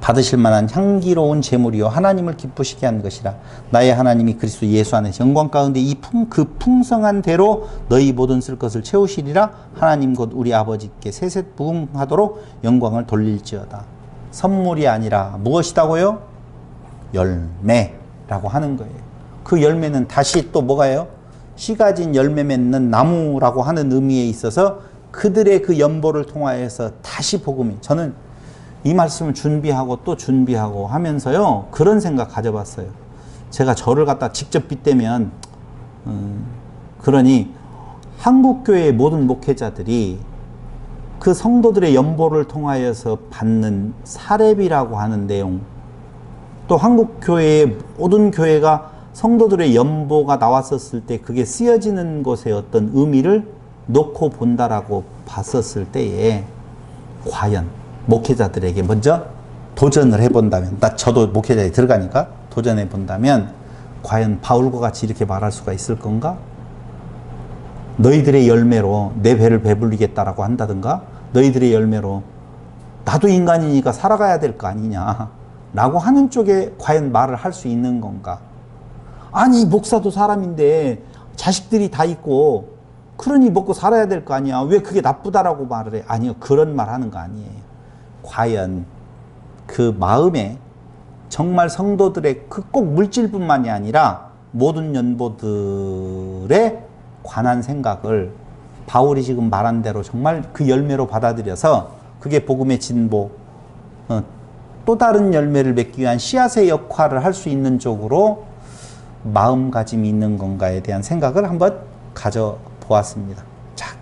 Speaker 1: 받으실 만한 향기로운 제물이요 하나님을 기쁘시게 한 것이라. 나의 하나님이 그리스도 예수 안에서 영광 가운데 그 풍성한 대로 너희 모든 쓸 것을 채우시리라. 하나님 곧 우리 아버지께 세세 부응하도록 영광을 돌릴지어다. 선물이 아니라 무엇이다고요? 열매라고 하는 거예요. 그 열매는 다시 또 뭐가요? 씨 가진 열매 맺는 나무라고 하는 의미에 있어서 그들의 그 연보를 통하여서 다시 복음이, 저는 이 말씀을 준비하고 또 준비하고 하면서요, 그런 생각 가져봤어요. 제가 저를 갖다 직접 빗대면, 그러니 한국교회의 모든 목회자들이 그 성도들의 연보를 통하여서 받는 사렙이라고 하는 내용, 또 한국교회의 모든 교회가 성도들의 연보가 나왔었을 때 그게 쓰여지는 것의 어떤 의미를 놓고 본다라고 봤었을 때에 과연 목회자들에게 먼저 도전을 해본다면, 저도 목회자에 들어가니까 도전해 본다면 과연 바울과 같이 이렇게 말할 수가 있을 건가? 너희들의 열매로 내 배를 배불리겠다라고 한다든가, 너희들의 열매로 나도 인간이니까 살아가야 될 거 아니냐 라고 하는 쪽에 과연 말을 할 수 있는 건가? 아니 목사도 사람인데 자식들이 다 있고 그러니 먹고 살아야 될 거 아니야, 왜 그게 나쁘다라고 말을 해? 아니요, 그런 말 하는 거 아니에요. 과연 그 마음에 정말 성도들의 그 꼭 물질뿐만이 아니라 모든 연보들에 관한 생각을 바울이 지금 말한 대로 정말 그 열매로 받아들여서 그게 복음의 진보, 또 다른 열매를 맺기 위한 씨앗의 역할을 할 수 있는 쪽으로 마음가짐이 있는 건가에 대한 생각을 한번 가져보았습니다. 자,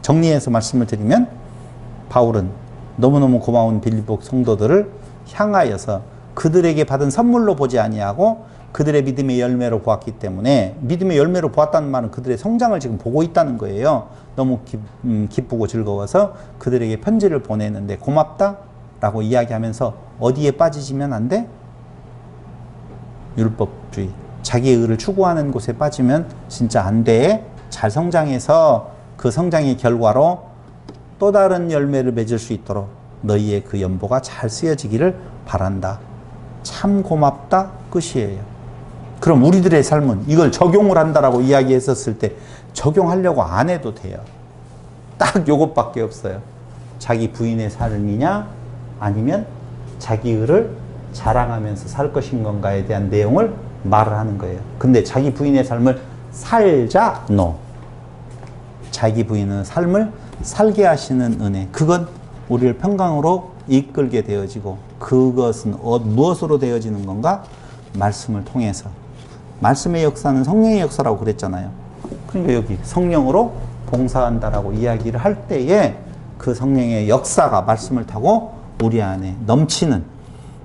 Speaker 1: 정리해서 말씀을 드리면 바울은 너무너무 고마운 빌립보 성도들을 향하여서 그들에게 받은 선물로 보지 아니하고 그들의 믿음의 열매로 보았기 때문에, 믿음의 열매로 보았다는 말은 그들의 성장을 지금 보고 있다는 거예요. 너무 기쁘고 즐거워서 그들에게 편지를 보내는데 고맙다 라고 이야기하면서 어디에 빠지시면 안 돼? 율법주의, 자기의 의를 추구하는 곳에 빠지면 진짜 안 돼. 잘 성장해서 그 성장의 결과로 또 다른 열매를 맺을 수 있도록 너희의 그 연보가 잘 쓰여지기를 바란다. 참 고맙다 끝이에요. 그럼 우리들의 삶은 이걸 적용을 한다라고 이야기했었을 때 적용하려고 안 해도 돼요. 딱 요것밖에 없어요. 자기 부인의 삶이냐 아니면 자기 의를 자랑하면서 살 것인 건가에 대한 내용을 말을 하는 거예요. 근데 자기 부인의 삶을 살자, no. 자기 부인의 삶을 살게 하시는 은혜, 그건 우리를 평강으로 이끌게 되어지고, 그것은 무엇으로 되어지는 건가? 말씀을 통해서. 말씀의 역사는 성령의 역사라고 그랬잖아요. 그러니까 여기 성령으로 봉사한다라고 이야기를 할 때에 그 성령의 역사가 말씀을 타고 우리 안에 넘치는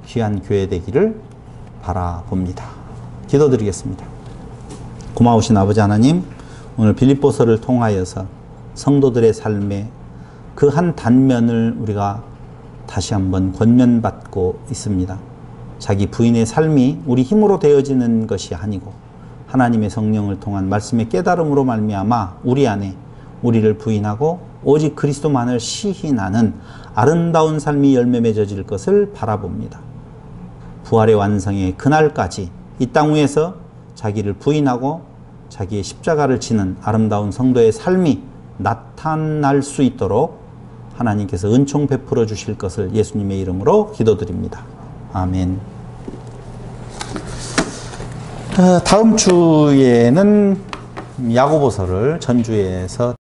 Speaker 1: 귀한 교회 되기를 바라봅니다. 기도드리겠습니다. 고마우신 아버지 하나님, 오늘 빌립보서를 통하여서 성도들의 삶의 그 한 단면을 우리가 다시 한번 권면받고 있습니다. 자기 부인의 삶이 우리 힘으로 되어지는 것이 아니고 하나님의 성령을 통한 말씀의 깨달음으로 말미암아 우리 안에 우리를 부인하고 오직 그리스도만을 시인하는 아름다운 삶이 열매 맺어질 것을 바라봅니다. 부활의 완성의 그날까지 이 땅 위에서 자기를 부인하고 자기의 십자가를 지는 아름다운 성도의 삶이 나타날 수 있도록 하나님께서 은총 베풀어 주실 것을 예수님의 이름으로 기도드립니다. 아멘. 다음 주에는 야고보서를 전주에서